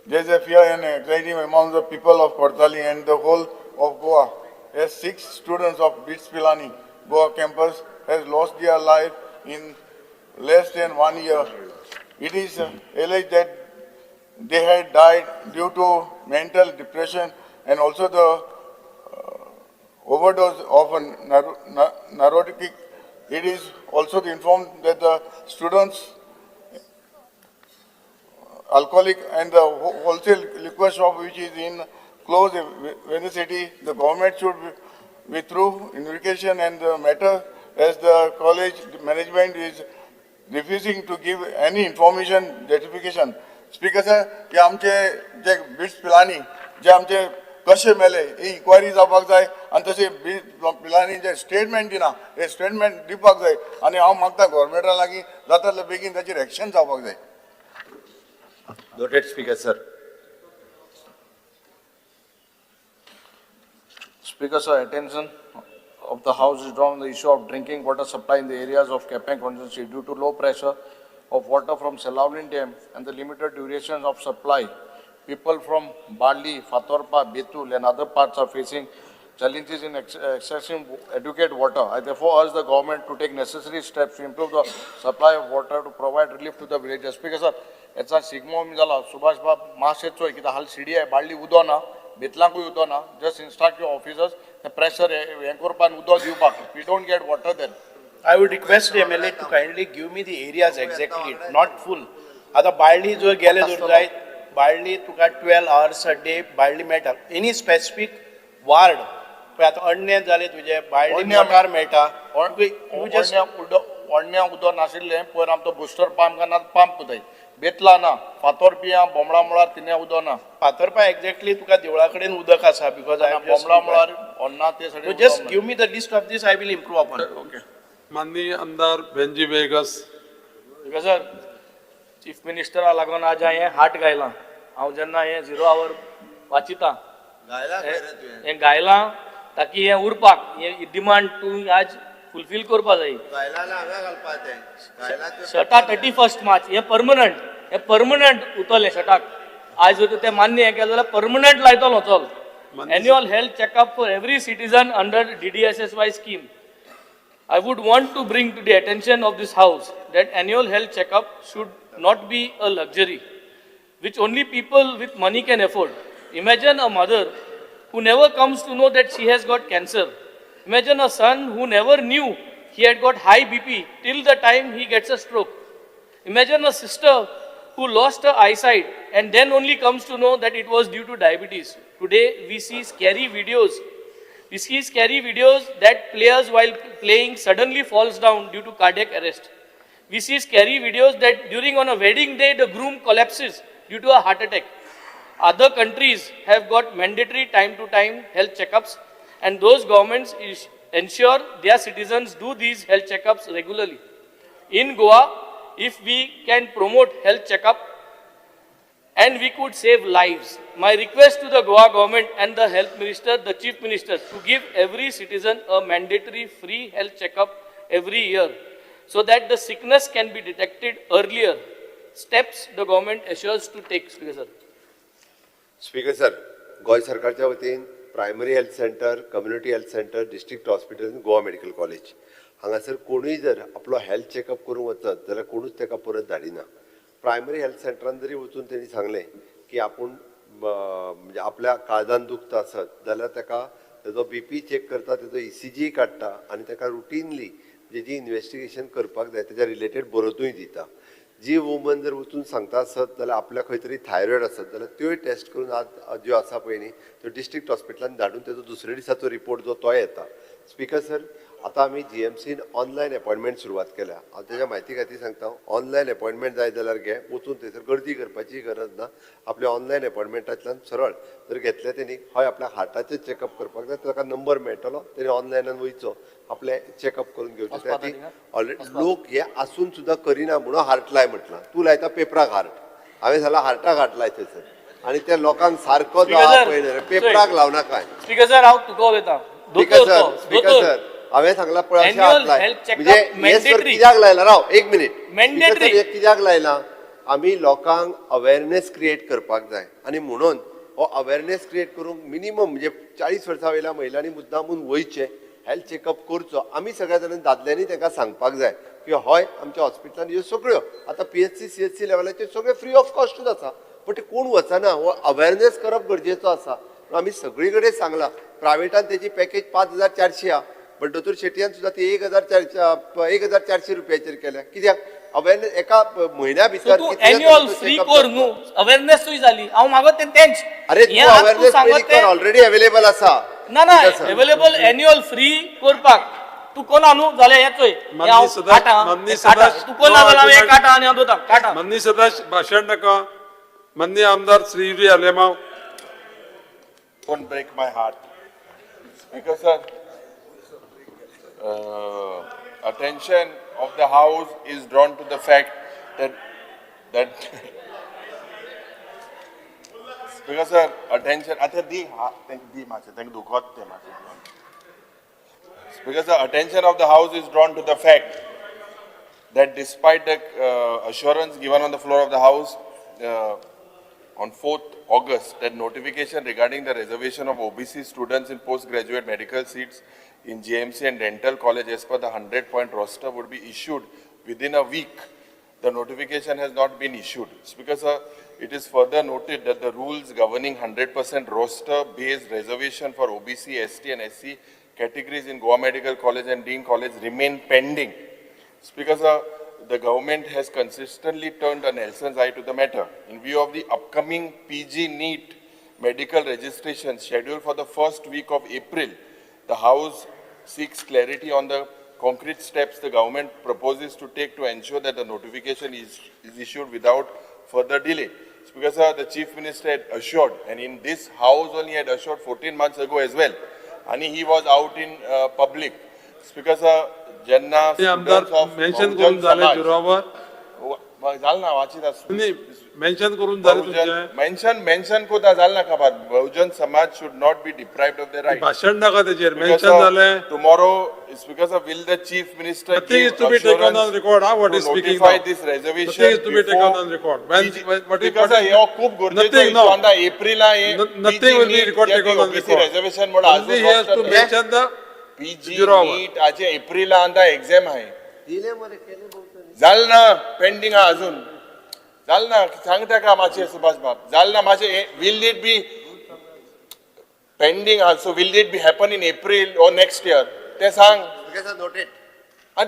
there is a fear and anxiety among the people of Kortali and the whole of Goa as 6 students of BITS Pilani Goa campus has lost their life in less than 1 year. It is alleged that they had died due to mental depression and also the overdose of a narcotic. It is also informed that the students alcoholic and the wholesale liquor shop which is in close vicinity, the government should withdraw investigation and the matter as the college management is refusing to give any information justification. Speaker sir, की आमचे जे bits Pilani जे आमचे कशे मेले ही inquiry जावपाक जाय आनी तशें पिलांनी जे स्टेटमेंट दिना हे स्टेटमेंट दिवपाक जाय आनी हांव मागता गव्हर्मेंटा लागीं जाता तितले बेगीन ताचेर एक्शन जावपाक जाय. Noted, Speaker, sir. Speaker, sir, attention of the House is drawn on the issue of drinking water supply in the areas of Kepang constituency due to low pressure of water from Selaunin Dam and the limited duration of supply. People from Bali, Fatorpa, Betul and other parts are facing challenges in accessing adequate water. I therefore urge the government to take necessary steps to improve the supply of water to provide relief to the villages. Speaker, sir, याचा सिग्मो जाला सुभाष बाब मासेचो कित्याक हाल CD आहे बाळ्ळी उदो ना बेतलांकूय उदो ना जस्ट इंस्ट्रक्ट युअर ऑफिसर्स ते प्रेशर हे करपान उदो दिवपाक we don't get water then. I would request the MLA to kindly give me the areas exactly, not full. आता बाळ्ळी जो गेले जोर जाय बाळ्ळी तुका 12 hours a day बाळ्ळी मेळटा. एनी स्पेसिफिक वार्ड पळय आतां अण्णे जाले तुजे बाळ्ळी मोटार मेळटा. ओण्ण्या उदो नाशिल्लें पयर आमचो बुस्टर पंप काना पंप उदय बेतला ना फातोरपिया बोमडा मुळार तिन्या उदो ना. फातोरपा एक्झॅक्टली तुका देवळा कडेन उदक आसा बिकॉज आय बोमडा मुळार ओन्ना ते सगळे just give me the list of this I will improve upon. Okay. माननीय आमदार बेंजी वेगस. सर चीफ मिनिस्टरा लागून आज हांवें हाट गायला. हांव जेन्ना हे 0 hour वाचिता हें गायलां ताकी हें उरपाक हें डिमांड तूं आज फुलफील करपा जाय. शर्टां 31 मार्च हें परमनंट उरतलें शर्टाक. आज जर ते मान्य हें केलें जाल्यार परमनंट लायतलो चल. Annual health checkup for every citizen under DDSSY scheme. I would want to bring to the attention of this house that annual health checkup should not be a luxury, which only people with money can afford. Imagine a mother who never comes to know that she has got cancer. Imagine a son who never knew he had got high BP till the time he gets a stroke. Imagine a sister who lost her eyesight and then only comes to know that it was due to diabetes. Today we see scary videos. We see scary videos that players while playing suddenly falls down due to cardiac arrest. We see scary videos that during on a wedding day the groom collapses due to a heart attack. Other countries have got mandatory time to time health checkups and those governments ensure their citizens do these health checkups regularly. In Goa, if we can promote health checkup and we could save lives. My request to the Goa government and the health minister, the chief minister, to give every citizen a mandatory free health checkup every year so that the sickness can be detected earlier. Steps the government assures to take, Speaker sir. Speaker sir, गोय सरकारच्या वतीन primary health centre, community health centre, district hospital आनी Goa medical college हांगासर कोणूय जर आपलो health checkup करूंक वचत जाल्यार कोणूच ताका परत धाडिना. प्रायमरी हेल्थ सेंटरान जरी वचून तेणी सांगलें की आपूण म्हणजे आपल्या काळजान दुखता आसत जाल्यार ताका तेजो BP चेक करता, तेजो ECG काडटा आनी ताका रुटीनली जेची इन्वेस्टिगेशन करपाक जाय तेच्या रिलेटेड बरोवनूय दिता. जी वुमन जर वचून सांगता आसत जाल्यार आपल्या खंय तरी थायरॉयड आसत जाल्यार त्योय टेस्ट करून आज ज्यो आसा पळय न्ही त्यो डिस्ट्रिक्ट हॉस्पिटलान धाडून तेजो दुसऱ्या दिसाचो रिपोर्ट जो तो येता. स्पीकर सर, आतां आमी GMCन ऑनलायन अपॉयंटमेंट सुरवात केल्या. हांव तेज्या म्हायती खातीर सांगता, ऑनलायन अपॉयंटमेंट जाय जाल्यार घे, वचून थंयसर गर्दी करपाची गरज ना. आपल्या ऑनलायन अपॉयंटमेंटांतल्यान सरळ जर घेतले तेणी हय आपल्या हार्टाचें चॅकअप करपाक जाय ताका नंबर मेळटलो, तेणी ऑनलायनान वयचो आपले चॅकअप करून घेवचें. त्या खातीर ऑलरेडी लोक हे आसून सुद्दां करिना म्हणून हार्ट लाय म्हटलां. तूं लायता पेपराक हार्ट, हांवें जाल्यार हार्टाक हार्ट लाय थंयसर आनी त्या लोकांक सारको पळय पेपराक लावना काय. स्पीकर सर, हांव तुका उलयतां. स्पीकर सर, हांवें सांगला पळय अशें हात लाय म्हणजे हे सर कित्याक लायला, राव एक मिनीट, हे कित्याक लायला, आमी लोकांक अवेरनेस क्रिएट करपाक जाय आनी म्हणून हो अवेरनेस क्रिएट करूंक मिनिमम म्हणजे 40 वर्सां वयल्या महिलांनी मुद्दामून वयचे, हेल्थ चेकअप करचो. आमी सगळ्या जाणांनी दादल्यांनी तांकां सांगपाक जाय की हय आमच्या हॉस्पिटलान ह्यो सगळ्यो आतां PHC CHC लेवलाचेर सगळे फ्री ऑफ कॉस्टूच आसा, पण ते कोण वचना. हो अवेरनेस करप गरजेचो आसा. आमी सगळी कडेन सांगला. प्रायवेटान तेजी पॅकेज 5400 आहा, पण दोतोर शेट्यान सुद्दां ती 1400 रुपयाचेर केल्या. कित्याक अवेरनेस एका म्हयन्या भितर एन्युअल फ्री कोर न्हू, अवेरनेसूय जाली. हांव मागत तेंच. अरे तूं अवेरनेस ऑलरेडी अवेलेबल आसा. ना ना, अवेलेबल एन्युअल फ्री करपाक तूं कोणा न्हू जाल्यार येचोय. तूं कोणा जाल्यार हांव एक काटा आनी हांव दोता काटा. मन्नी सदाश भाशण नाका. मन्नी आमदार Shri Yuri Alemao. Don't break my heart. Speaker sir, attention of the House is drawn to the fact that Speaker sir, attention. Speaker sir, attention of the House is drawn to the fact that despite the assurance given on the floor of the House on 4th August that notification regarding the reservation of OBC students in postgraduate medical seats in GMC and dental college as per the 100-point roster would be issued within a week, the notification has not been issued. Speaker sir, it is further noted that the rules governing 100% roster-based reservation for OBC, ST and SC categories in Goa Medical College and Dean College remain pending. Speaker sir, the government has consistently turned a Nelson's eye to the matter. In view of the upcoming PG NEET medical registration scheduled for the first week of April, the House seeks clarity on the concrete steps the government proposes to take to ensure that the notification is issued without further delay. Speaker sir, the Chief Minister had assured, and in this House only had assured 14 months ago as well, and he was out in public. Speaker sir, Janna students of mention करून झाले जुरावर जाल ना वाचित नाही mention करून झाले तुमचे mention कोता जाल ना खबर Bahujan Samaj should not be deprived of their right. भाषण नाका तेजेर मेन्शन झाले Tomorrow, it's because of will the chief minister Nothing give is to be taken on assurance record. What to is speaking notify now? this reservation Nothing is to be taken before on record. When, PG what is because हे खूप गरजेचं Nothing, issue no. आता Aprilia हे Nothing will be record taken on record. reservation म्हणून Only he has to mention the PG zero hour. NEET आजे Aprilia आता exam आहे जाल ना पेंडिंग आहे अजून जाल ना सांगता का माझे सुभाष बाब जाल ना माझे will it be pending also will it be happen in April or next year ते सांग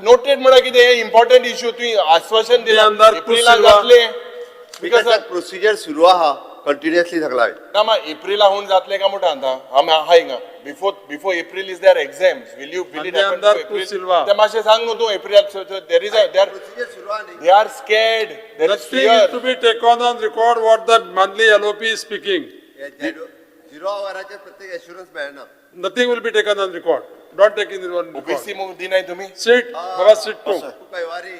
नोटेड म्हणा किती इम्पॉर्टंट इश्यू तुम्ही आश्वासन दिलं आमदार एप्रिलला कृषी जातले बिकॉज प्रोसिजर सुरू आहा कंटिन्युअसली सगळा ना मग एप्रिलला होऊन जातले का म्हणटा आता आम्ही आहाय का before April is there exams will it आणि हॅपन आमदार टू एप्रिल सिल्वा. ते मातशें सांग न्हू तूं April there is they are scared there is nothing is to be taken on record what the monthly LOP is speaking. Zero आवाराचे प्रत्येक assurance मेळना. Nothing will be taken on record. Don't take it on record. OBC मग दिनाय तुम्ही Sit, Baba, sit too. कैवारी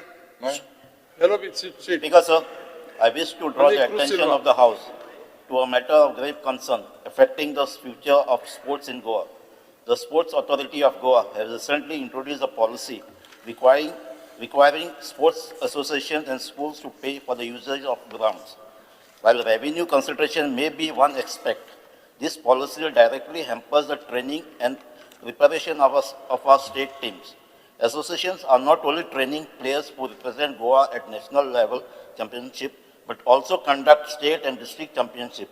LOP, sit. Speaker, sir, I wish to draw Only the Cruz attention Silva. of the House to a matter of grave concern affecting the future of sports in Goa. The Sports Authority of Goa has recently introduced a policy requiring sports associations and schools to pay for the usage of grounds. While revenue consideration may be one aspect, this policy directly hampers the training and preparation of our state teams. Associations are not only training players who represent Goa at national level championship, but also conduct state and district championship.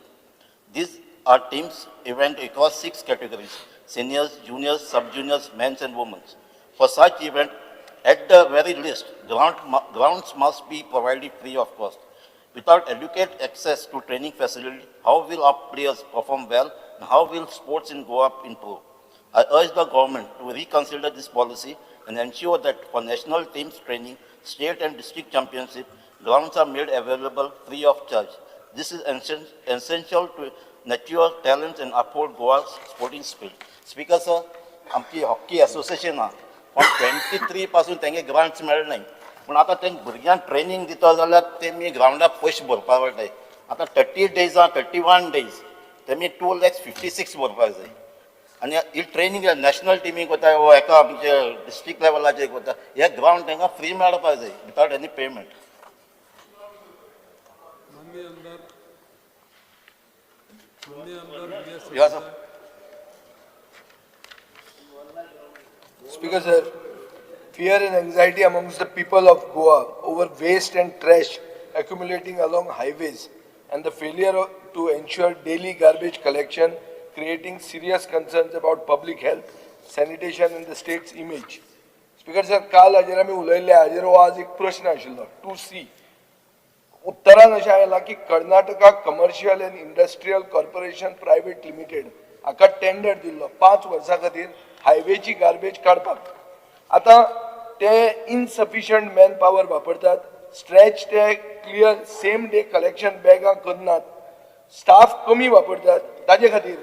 These are teams event across 6 categories: seniors, juniors, sub-juniors, men's and women's. For such event, at the very least, grounds must be provided free of cost. Without adequate access to training facility, how will our players perform well and how will sports in Goa improve? I urge the government to reconsider this policy and ensure that for national teams training, state and district championship, grounds are made available free of charge. This is essential to nurture talents and uphold Goa's sporting spirit. Speaker sir, आमची hockey association हा पण 23 पासून तांगे grants मेळ्ळे नाही पण आता तांकां भुरग्यांक ट्रेनिंग दिता जाल्यार तेमी ग्राउंडाक पयशे भरपाक पडटाय आता 30 days 31 days तेमी 2,56,000 भरपाक जाय आनी ही ट्रेनिंग नॅशनल टिमीक वता वो एका आमचे डिस्ट्रिक्ट लेवलाचेर वता हे ग्राउंड तांकां फ्री मेळपाक जाय without any payment. Yes, sir. Speaker sir, fear and anxiety amongst the people of Goa over waste and trash accumulating along highways and the failure to ensure daily garbage collection creating serious concerns about public health, sanitation and the state's image. Speaker sir, काल हाजेर आमी उलयले हाजेर हो आज एक प्रश्न आशिल्लो 2C. उत्तरान अशें आयलां की Karnataka commercial and industrial corporation private limited हाका टेंडर दिल्लो 5 वर्सां खातीर हायवेची गार्बेज काडपाक. आता ते इनसफिशियंट मॅन पॉवर वापरतात, स्ट्रेच ते क्लियर सेम डे कलेक्शन बॅगां करनात, स्टाफ कमी वापरतात. ताजे खातीर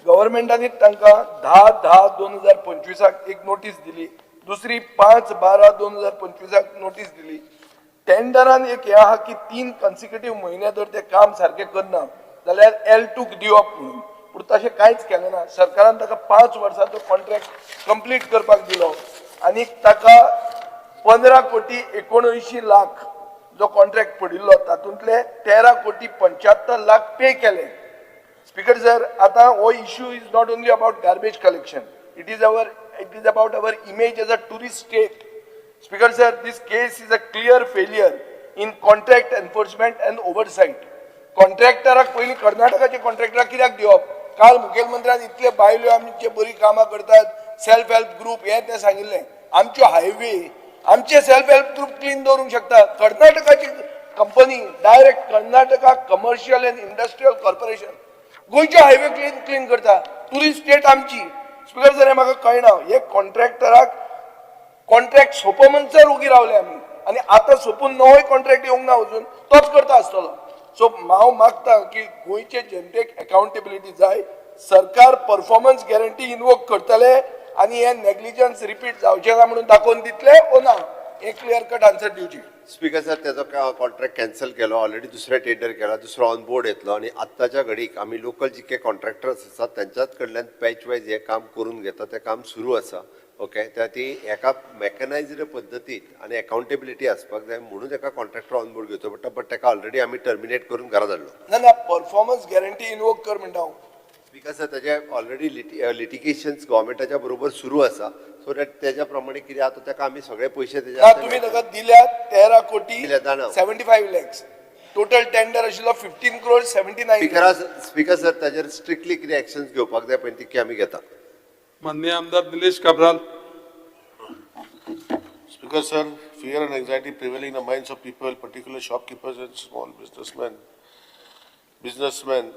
गव्हर्मेंटांनी तांकां 10/10/2025 एक नोटीस दिली, दुसरी 5/12/2025 नोटीस दिली. टेंडरान एक हे आहा की 3 कन्सिक्युटिव्ह म्हयने जर ते काम सारकें करना जाल्यार L2 दिवप म्हणून, पूण तशें कांयच केलें ना. सरकारान ताका 5 वर्सांचो कॉन्ट्रॅक्ट कंप्लीट करपाक दिलो आनी ताका 15,79,00,000 जो कॉन्ट्रॅक्ट पडिल्लो तातूंतले 13,75,00,000 पे केले. स्पीकर सर, आता हो issue is not only about garbage collection, it is about our image as a tourist state. Speaker sir, this case is a clear failure in contract enforcement and oversight. कॉन्ट्रॅक्टराक पयलीं कर्नाटकाचे कॉन्ट्रॅक्टराक कित्याक दिवप? काल मुखेलमंत्र्यान इतले बायल्यो आमचे बरी कामां करतात, सेल्फ हेल्प ग्रुप हे ते सांगिल्लें. आमच्यो हायवे आमचे सेल्फ हेल्प ग्रुप क्लीन दवरूंक शकता. कर्नाटकाची company direct Karnataka commercial and industrial corporation गोंयचे हायवे क्लीन करता. टुरिस्ट स्टेट आमची. स्पीकर सर, हे म्हाका कळना. हे कॉन्ट्रॅक्टराक कॉन्ट्रॅक्ट सोंपोवनसर उगी रावले आमी आनी आतां सोंपून नवोय कॉन्ट्रॅक्ट येवंक ना अजून, तोच करता आसतलो. सो हांव मागता की गोंयचे जनतेक अकाउंटेबिलिटी जाय. सरकार परफॉर्मन्स गॅरंटी इनवोक करतले आनी हे नेग्लिजन्स रिपीट जावचें ना म्हणून दाखोवन दितले ओ ना. एक क्लियर कट आन्सर दिवची. स्पीकर सर त्याचो कॉन्ट्रॅक्ट कॅन्सल केलो ऑलरेडी दुसरे टेंडर केला दुसरो ऑन बोर्ड येतलो आणि आत्ताच्या घडीक आमी लोकल जितके कॉन्ट्रॅक्टर्स आसात त्यांच्याच कडल्यान पॅच वायज हे काम करून घेता ते काम सुरू आसा ओके त्या ती एका मॅकनायज्ड पद्दतीत आणि अकाउंटेबिलिटी आसपाक जाय म्हणून एका कॉन्ट्रॅक्टर ऑन बोर्ड घेवचो पडटा बट ताका ऑलरेडी आमी टर्मिनेट करून घरा धाडलो. ना ना परफॉर्मन्स गॅरंटी इनवोक कर म्हणटा हांव. स्पीकर सर त्याचे ऑलरेडी लिटिगेशन्स गव्हर्मेंटाच्या बरोबर सुरू आसा सो दॅट त्याच्या प्रमाणे कितें आतां ताका आमी सगळे पयशे ना तुम्ही ताका दिल्यात 13 कोटी दिल्यात, जाणा. 75 lakhs. टोटल टेंडर आशिल्लो 15 crore 79. स्पीकर सर ताजेर स्ट्रिक्टली कितें एक्शन्स घेवपाक जाय पळय ती आमी घेता. माननीय आमदार Nilesh Cabral. Speaker, sir, fear and anxiety prevailing in the minds of people, particularly shopkeepers and small businessmen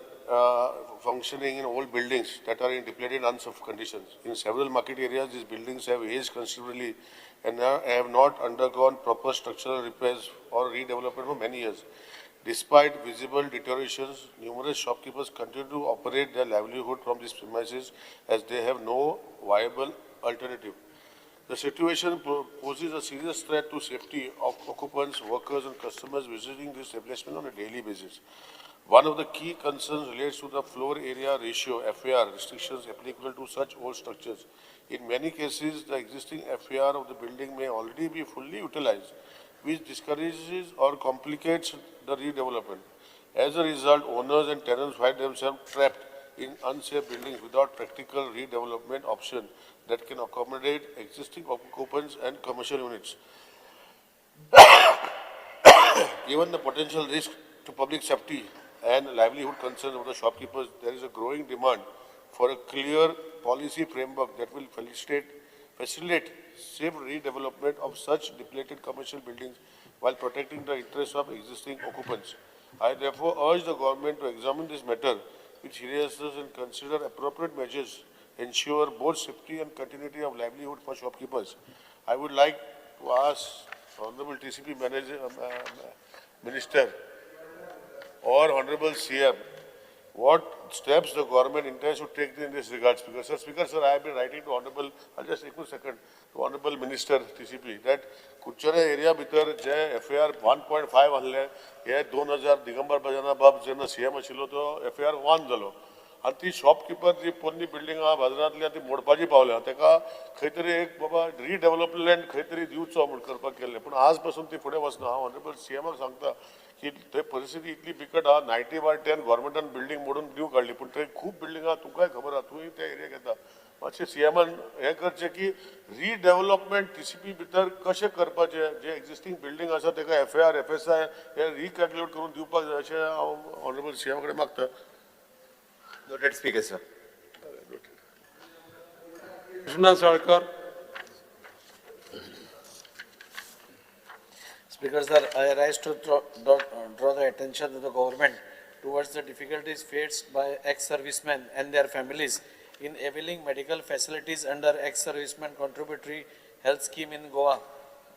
functioning in old buildings that are in depleted unsafe conditions. In several market areas, these buildings have aged considerably and have not undergone proper structural repairs or redevelopment for many years. Despite visible deteriorations, numerous shopkeepers continue to operate their livelihood from these premises as they have no viable alternative. The situation poses a serious threat to safety of occupants, workers and customers visiting this establishment on a daily basis. One of the key concerns relates to the floor area ratio (FAR) restrictions applicable to such old structures. In many cases, the existing FAR of the building may already be fully utilized, which discourages or complicates the redevelopment. As a result, owners and tenants find themselves trapped in unsafe buildings without practical redevelopment option that can accommodate existing occupants and commercial units. Given the potential risk to public safety and livelihood concerns of the shopkeepers, there is a growing demand for a clear policy framework that will facilitate safe redevelopment of such depleted commercial buildings while protecting the interests of existing occupants. I therefore urge the government to examine this matter with seriousness and consider appropriate measures ensure both safety and continuity of livelihood for shopkeepers. I would like to ask Honorable TCP Minister or Honorable CM what steps the government intends to take in this regard. Speaker, sir, I have been writing to Honorable, I'll just take a second, to Honorable Minister TCP that Kuchare area भितर जे FAR 1.5 आणले हे 2000 दिगंबर बजाना बाब जेन्ना CM आशिल्लो तो FAR 1 जालो आणि ती शॉपकीपर जी पोन्नी बिल्डिंग आहा बाजारांतली ती मोडपाची पावल्या ताका खंय तरी एक बाबा रिडेव्हलपमेंट खंय तरी दिवचो म्हण करपाक केल्ले पण आज पासून ती फुडें वचना हांव ऑनरेबल CMक सांगता की थंय परिस्थिती इतली बिकट आहा 90/10 गव्हर्मेंटान बिल्डिंग मोडून दिव काडली पण थंय खूब बिल्डिंग आहा तुमकांय खबर आहा तुय त्या एरियाक येता मातशें CMन हें करचें की रिडेव्हलपमेंट TCP भितर कशें करपाचें जे एक्झिस्टींग बिल्डिंग आसा ताका FAR FSI हे रिकॅल्क्युलेट करून दिवपाक जाय अशें हांव ऑनरेबल CM कडेन मागता. Noted, Speaker, sir. Krishna Salkar. Speaker, sir, I rise to draw the attention of the government towards the difficulties faced by ex-servicemen and their families in availing medical facilities under ex-servicemen contributory health scheme in Goa,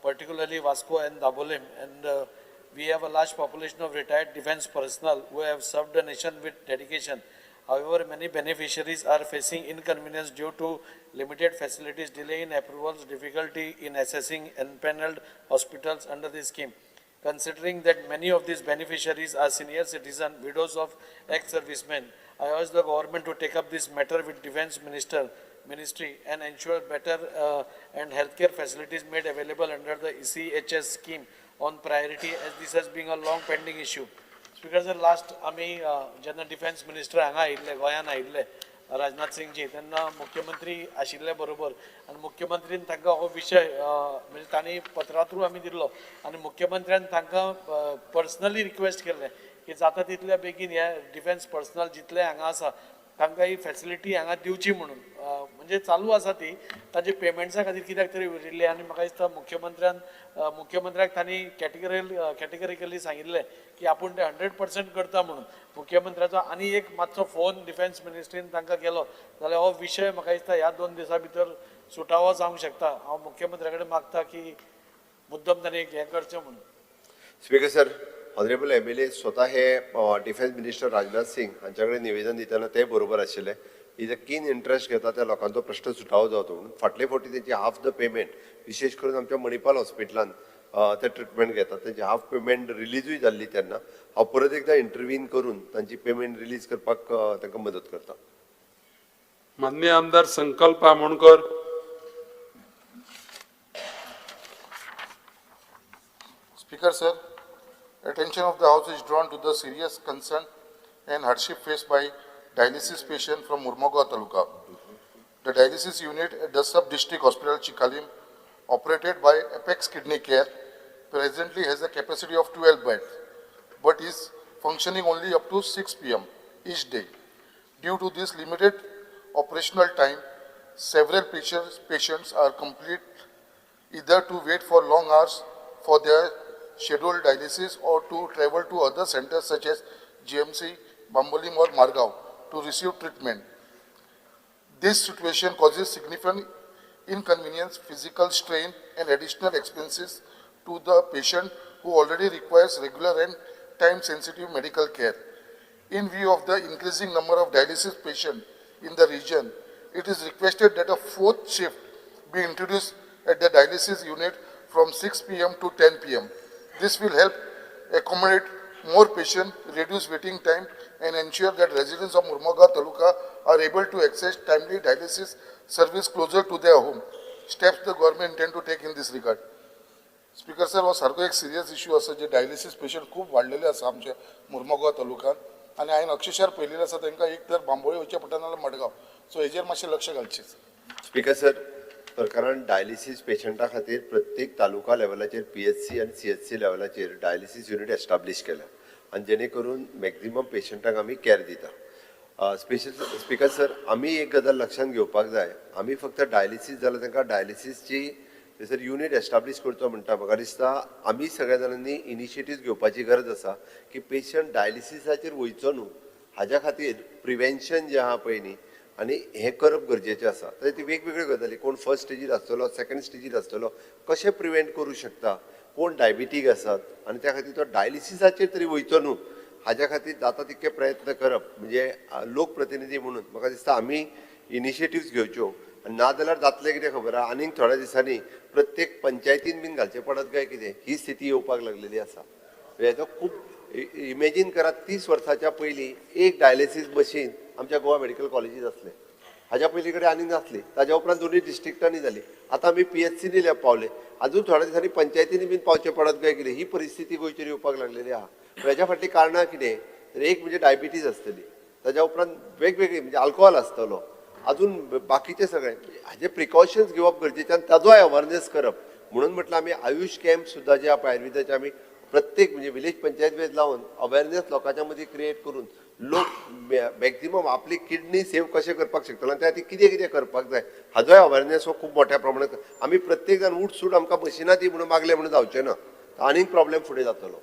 particularly Vasco and Dabolim. And we have a large population of retired defense personnel who have served the nation with dedication. However, many beneficiaries are facing inconvenience due to limited facilities, delay in approvals, difficulty in assessing empaneled hospitals under the scheme. Considering that many of these beneficiaries are senior citizens, widows of ex-servicemen, I urge the government to take up this matter with Defence Ministry and ensure better and healthcare facilities made available under the ECHS scheme on priority, as this has been a long pending issue. Speaker, sir, last आम्ही जेन्ना defence minister हांगा आयिल्ले गोंयान आयिल्ले राजनाथ सिंगजी तेन्ना मुख्यमंत्री आशिल्ले बरोबर आनी मुख्यमंत्रीन तांकां हो विशय म्हणजे तांणी पत्रा थ्रू आमी दिल्लो आनी मुख्यमंत्र्यान तांकां पर्सनली रिक्वेस्ट केल्लें की जाता तितल्या बेगीन हे डिफेन्स पर्सनल जितले हांगा आसा तांकां ही फॅसिलिटी हांगा दिवची म्हणून म्हणजे चालू आसा ती ताजे पेमेंट्सा खातीर कित्याक तरी उरिल्ली आनी म्हाका दिसता मुख्यमंत्र्याक तांणी कॅटेगरिकली सांगिल्लें की आपूण ते 100% करता म्हणून मुख्यमंत्र्याचो आनी एक मातसो फोन डिफेन्स मिनिस्ट्रीन तांकां केलो जाल्यार हो विशय म्हाका दिसता ह्या 2 दिसां भितर सुटावो जावंक शकता. हांव मुख्यमंत्र्या कडेन मागता की मुद्दम तांणी हें करचें म्हणून. स्पीकर सर, ऑनरेबल MLA स्वतः हे डिफेन्स मिनिस्टर राजनाथ सिंग हांच्या कडेन निवेदन दितना ते बरोबर आशिल्ले ही जे कीन इंटरेस्ट घेता त्या लोकांचो प्रश्न सुटावो जावचो म्हणून फाटले फावटी तेंची हाफ द पेमेंट विशेष करून आमच्या मणिपाल हॉस्पिटलान ते ट्रिटमेंट घेतात तेंची हाफ पेमेंट रिलीजूय जाल्ली तेन्ना हांव परत एकदा इंटरव्हीन करून तांची पेमेंट रिलीज करपाक तांकां मदत करता. माननीय आमदार संकल्प Amonkar. Speaker, sir, attention of the House is drawn to the serious concern and hardship faced by dialysis patient from Murmagaon Taluka. The dialysis unit at the sub-district hospital Chikalim, operated by Apex Kidney Care, presently has a capacity of 12 beds, but is functioning only up to 6 p.m. each day. Due to this limited operational time, several patients are complete either to wait for long hours for their scheduled dialysis or to travel to other centers such as GMC, Bambolim or Margao to receive treatment. This situation causes significant inconvenience, physical strain and additional expenses to the patient who already requires regular and time-sensitive medical care. In view of the increasing number of dialysis patients in the region, it is requested that a fourth shift be introduced at the dialysis unit from 6 p.m. to 10 p.m. This will help accommodate more patients, reduce waiting time, and ensure that residents of Murmagaon Taluka are able to access timely dialysis service closer to their home. Steps the government intend to take in this regard. Speaker sir, हो सारको एक serious issue आसा जे dialysis patient खूब वाडलेले आसा आमच्या मुर्मगांव तालुक्यात आनी हांवें अक्षरशा पळयलेले आसा तांकां एक तर बांबोळी वयचें पडटा नाल्यार मडगांव. सो हेजेर मातशें लक्ष घालचें. स्पीकर सर, सरकारान डायलिसीस पेशंटा खातीर प्रत्येक तालुका लेवलाचेर PHC आनी CHC लेवलाचेर डायलिसीस युनिट एस्टाब्लीश केल्या आनी जेणे करून मॅक्झिमम पेशंटांक आमी केअर दिता. स्पीकर सर, आमी एक गजाल लक्षांत घेवपाक जाय, आमी फक्त डायलिसीस जाल्यार तांकां डायलिसीसची थंयसर युनिट एस्टाब्लीश करचो म्हणटा. म्हाका दिसता आमी सगळ्या जाणांनी इनिशिएटीव्ह घेवपाची गरज आसा की पेशंट डायलिसिसाचेर वयचो न्हू, हाज्या खातीर प्रिवेंशन जें आहा पळय न्ही आनी हें करप गरजेचें आसा. तर ती वेगवेगळ्यो गजाली, कोण फर्स्ट स्टेजीर आसतलो, सेकंड स्टेजीर आसतलो, कशें प्रिवेंट करूं शकता, कोण डायबिटीक आसात आनी त्या खातीर तो डायलिसिसाचेर तरी वयचो न्हू, हाज्या खातीर जाता तितके प्रयत्न करप. म्हणजे लोकप्रतिनिधी म्हणून म्हाका दिसता आमी इनिशिएटिव्स घेवच्यो. ना जाल्यार जातलें कितें खबर आहा, आनीक थोड्या दिसांनी प्रत्येक पंचायतीन बीन घालचें पडत काय कितें, ही स्थिती येवपाक लागलेली आसा. हेजो खूब इमेजीन करात, 30 वर्साच्या पयलीं एक डायलिसीस मशीन आमच्या गोवा मेडिकल कॉलेजीत आसलें, हाज्या पयलीं कडेन आनीक नासली. ताज्या उपरांत दोनूय डिस्ट्रिक्टांनी जाली. आतां आमी PHCनी पावले, अजून थोड्या दिसांनी पंचायतींनी बीन पावचें पडत काय कितें, ही परिस्थिती गोंयचेर येवपाक लागलेली आहा. हेज्या फाटलीं कारणां कितें, तर एक म्हणजे डायबिटीज आसतली, ताज्या उपरांत वेगवेगळी म्हणजे आल्कोहॉल आसतलो, अजून बाकीचे सगळे हाजे प्रिकॉशन्स घेवप गरजेचें आनी ताजोय अवेअरनेस करप. म्हणून म्हटलं आमी आयुष कॅम्प सुद्दां जे आहा आयुर्वेदाचे आमी प्रत्येक म्हणजे विलेज पंचायत वेज लावन अवेअरनेस लोकांच्या मदीं क्रिएट करून लोक मॅक्झिमम आपली किडनी सेव्ह कशें करपाक शकतलो आनी त्या खातीर कितें कितें करपाक जाय हाजोय अवेअरनेस हो खूब मोठ्या प्रमाणांत. आमी प्रत्येक जाण उठ सूट आमकां मशिनां दी म्हणून मागले म्हणून जावचें ना, आनीक प्रॉब्लेम फुडें जातलो.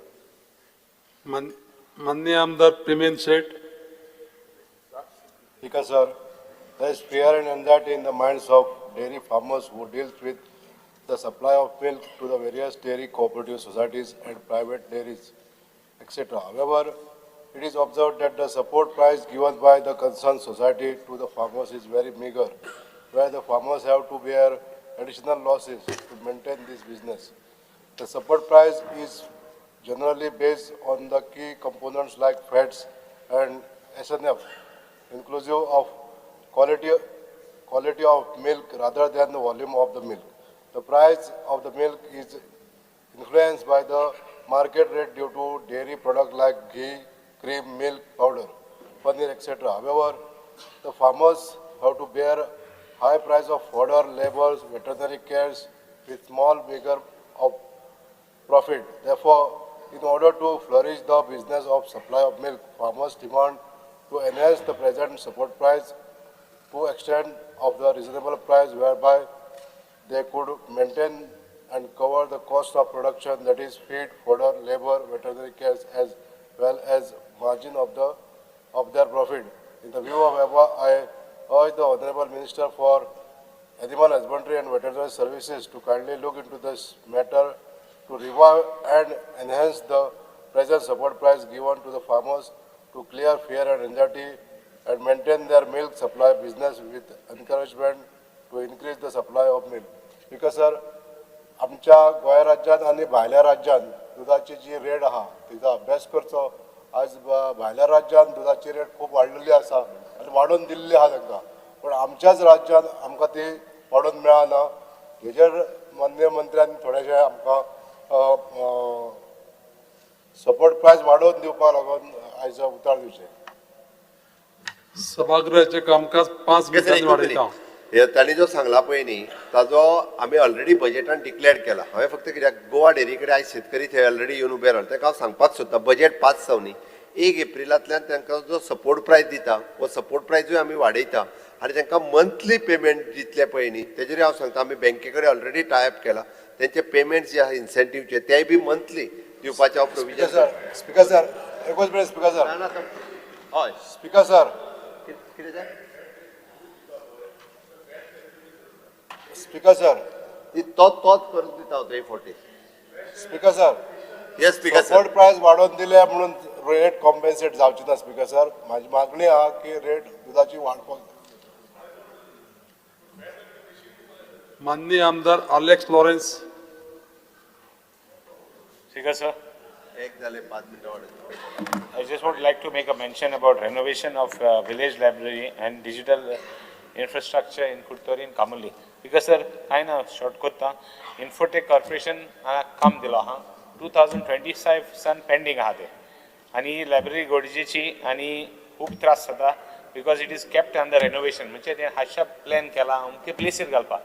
माननीय आमदार Premendra Shet. Speaker sir, there is fear and anxiety in the minds of dairy farmers who deals with the supply of milk to the various dairy cooperative societies and private dairies, etc. However, it is observed that the support price given by the concerned society to the farmers is very meager, where the farmers have to bear additional losses to maintain this business. The support price is generally based on the key components like fats and SNF, inclusive of quality of milk rather than the volume of the milk. The price of the milk is influenced by the market rate due to dairy products like ghee, cream, milk, powder, paneer, etc. However, the farmers have to bear high price of fodder, labors, veterinary cares with small meager of profit. Therefore, in order to flourish the business of supply of milk, farmers demand to enhance the present support price to extent of the reasonable price whereby they could maintain and cover the cost of production, that is feed, fodder, labor, veterinary care, as well as margin of their profit. In the view of above, I urge the Honorable Minister for Animal Husbandry and Veterinary Services to kindly look into this matter to revive and enhance the present support price given to the farmers to clear fear and anxiety and maintain their milk supply business with encouragement to increase the supply of milk. Because sir, आमच्या गोंय राज्यांत आनी भायल्या राज्यांत दुधाची जी rate आहा तिचो अभ्यास करचो. आज भायल्या राज्यांत दुधाची रेट खूप वाडलेली आसा आनी वाडोवन दिल्ली आहा तांकां, पण आमच्याच राज्यांत आमकां ती वाडोवन मेळना. हेजेर माननीय मंत्र्यान थोडेशें आमकां सपोर्ट प्रायस वाडोवन दिवपाक लागून आयज उतर दिवचें. सभागृहाचे कामकाज 5 मिनिटांनी वाडयता. तांणी जो सांगला पळय न्ही ताजो आमी ऑलरेडी बजेटान डिक्लेअर केला. हांवें फक्त कित्याक गोवा डेरी कडेन आयज शेतकरी थंय ऑलरेडी येवन उबे रावला ताका हांव सांगपाक सोदता बजेट पास जावनी 1 एप्रिलांतल्यान तांकां जो सपोर्ट प्रायस दिता वो सपोर्ट प्रायसूय आमी वाडयता आनी तांकां मंथली पेमेंट दितले पळय न्ही तेजेर हांव सांगता आमी बँके कडेन ऑलरेडी टायअप केला. तेंचे पेमेंट जे आहा इन्सेंटिव्हचे तेय बी मंथली दिवपाचें हांव प्रोविजन. स्पीकर सर, एकूच मिनिट स्पीकर सर. हय स्पीकर सर, कितें जाय स्पीकर सर, तोच करून दिता हांव थंय फावटी. Speaker sir, yes speaker support प्रायस वाडोवन दिले म्हणून रेट कॉम्पेन्सेट जावची ना. स्पीकर सर, माझी मागणी आहा की रेट दुधाची वाडपाक जाय. माननीय आमदार अलेक्स लॉरेन्स. Speaker sir, एक जाले 5 मिनिटां वाडयता. I just would like to make a mention about renovation of village library and digital infrastructure in Kurtori and Kamuli. Because sir, I know short kota Infotech Corporation काम दिला हा 2025 सन pending आहा ते आणि library गरजेची आणि खूप त्रास जाता because it is kept under renovation. म्हणजे ते हाशा प्लॅन केला अमके प्लेसीर घालपा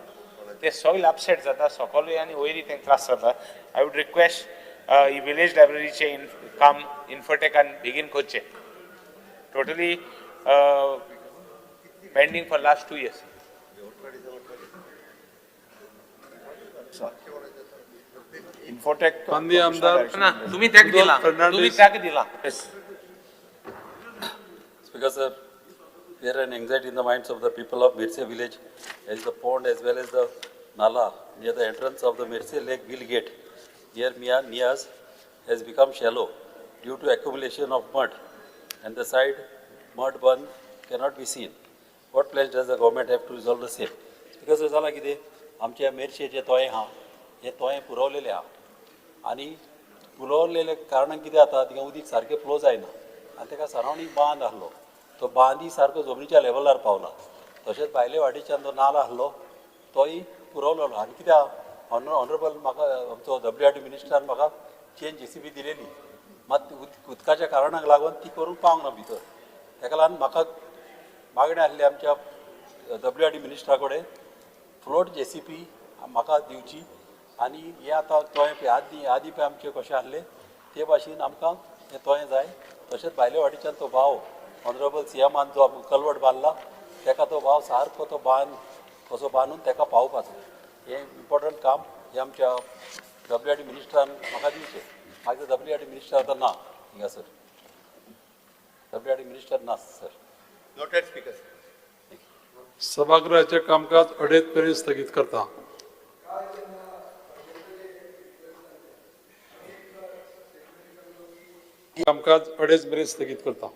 ते सॉइल अपसेट जाता सकलूय आणि वयरी ते त्रास जाता. I would request ही विलेज लायब्ररीचे काम इन्फोटेकान बेगीन करचे. Totally pending for last 2 years. Infotech माननीय आमदार तुम्ही त्याग दिला. Speaker sir, fear and anxiety in the minds of the people of Mirse village as the pond as well as the nala near the entrance of the Mirse Lake Gill Gate. Here Nias has become shallow due to accumulation of mud and the side mud bun cannot be seen. What plans does the government have to resolve the same? Because झाला कितें आमच्या मेर्शेचे तोय हा हे तोय पुरवलेले हा आणि पुरवलेले कारणान कितें जाता तिका उदीक सारकें फ्लो जायना आनी ताका सरावंडींग बांद आहलो तो बांदी सारको जमनीच्या लेवलार पावला. तशेंच भायले वाटेच्यान जो नाला आहलो तोय पुरवलेलो आनी कित्याक ऑनरेबल म्हाका आमचो WRD मिनिस्टरान म्हाका चेंज JCB दिलेली मात उदकाच्या कारणाक लागून ती करूंक पावंक ना भितर. ताका लागून म्हाका मागणी आसली आमच्या WRD मिनिस्टरा कडेन फ्लोट JCB म्हाका दिवची आनी हे आतां तोय आदी पळय आमचे कशें आहले ते भाशेन आमकां हें तोय जाय. तशेंच भायले वाटेच्यान तो भाव ऑनरेबल CMान जो कलवट बांदला ताका तो भाव सारको तो बांद कसो बांदून ताका पावपाचो. हे इम्पॉर्टंट काम हे आमच्या WRD मिनिस्टरान म्हाका दिवचें. म्हाका WRD मिनिस्टर आतां ना हिंगासर. WRD मिनिस्टर ना सर. Noted speaker. सभागृहाचे कामकाज 2:30 पर्यंत स्थगित करता. कामकाज 2:30 पर्यंत स्थगित करता.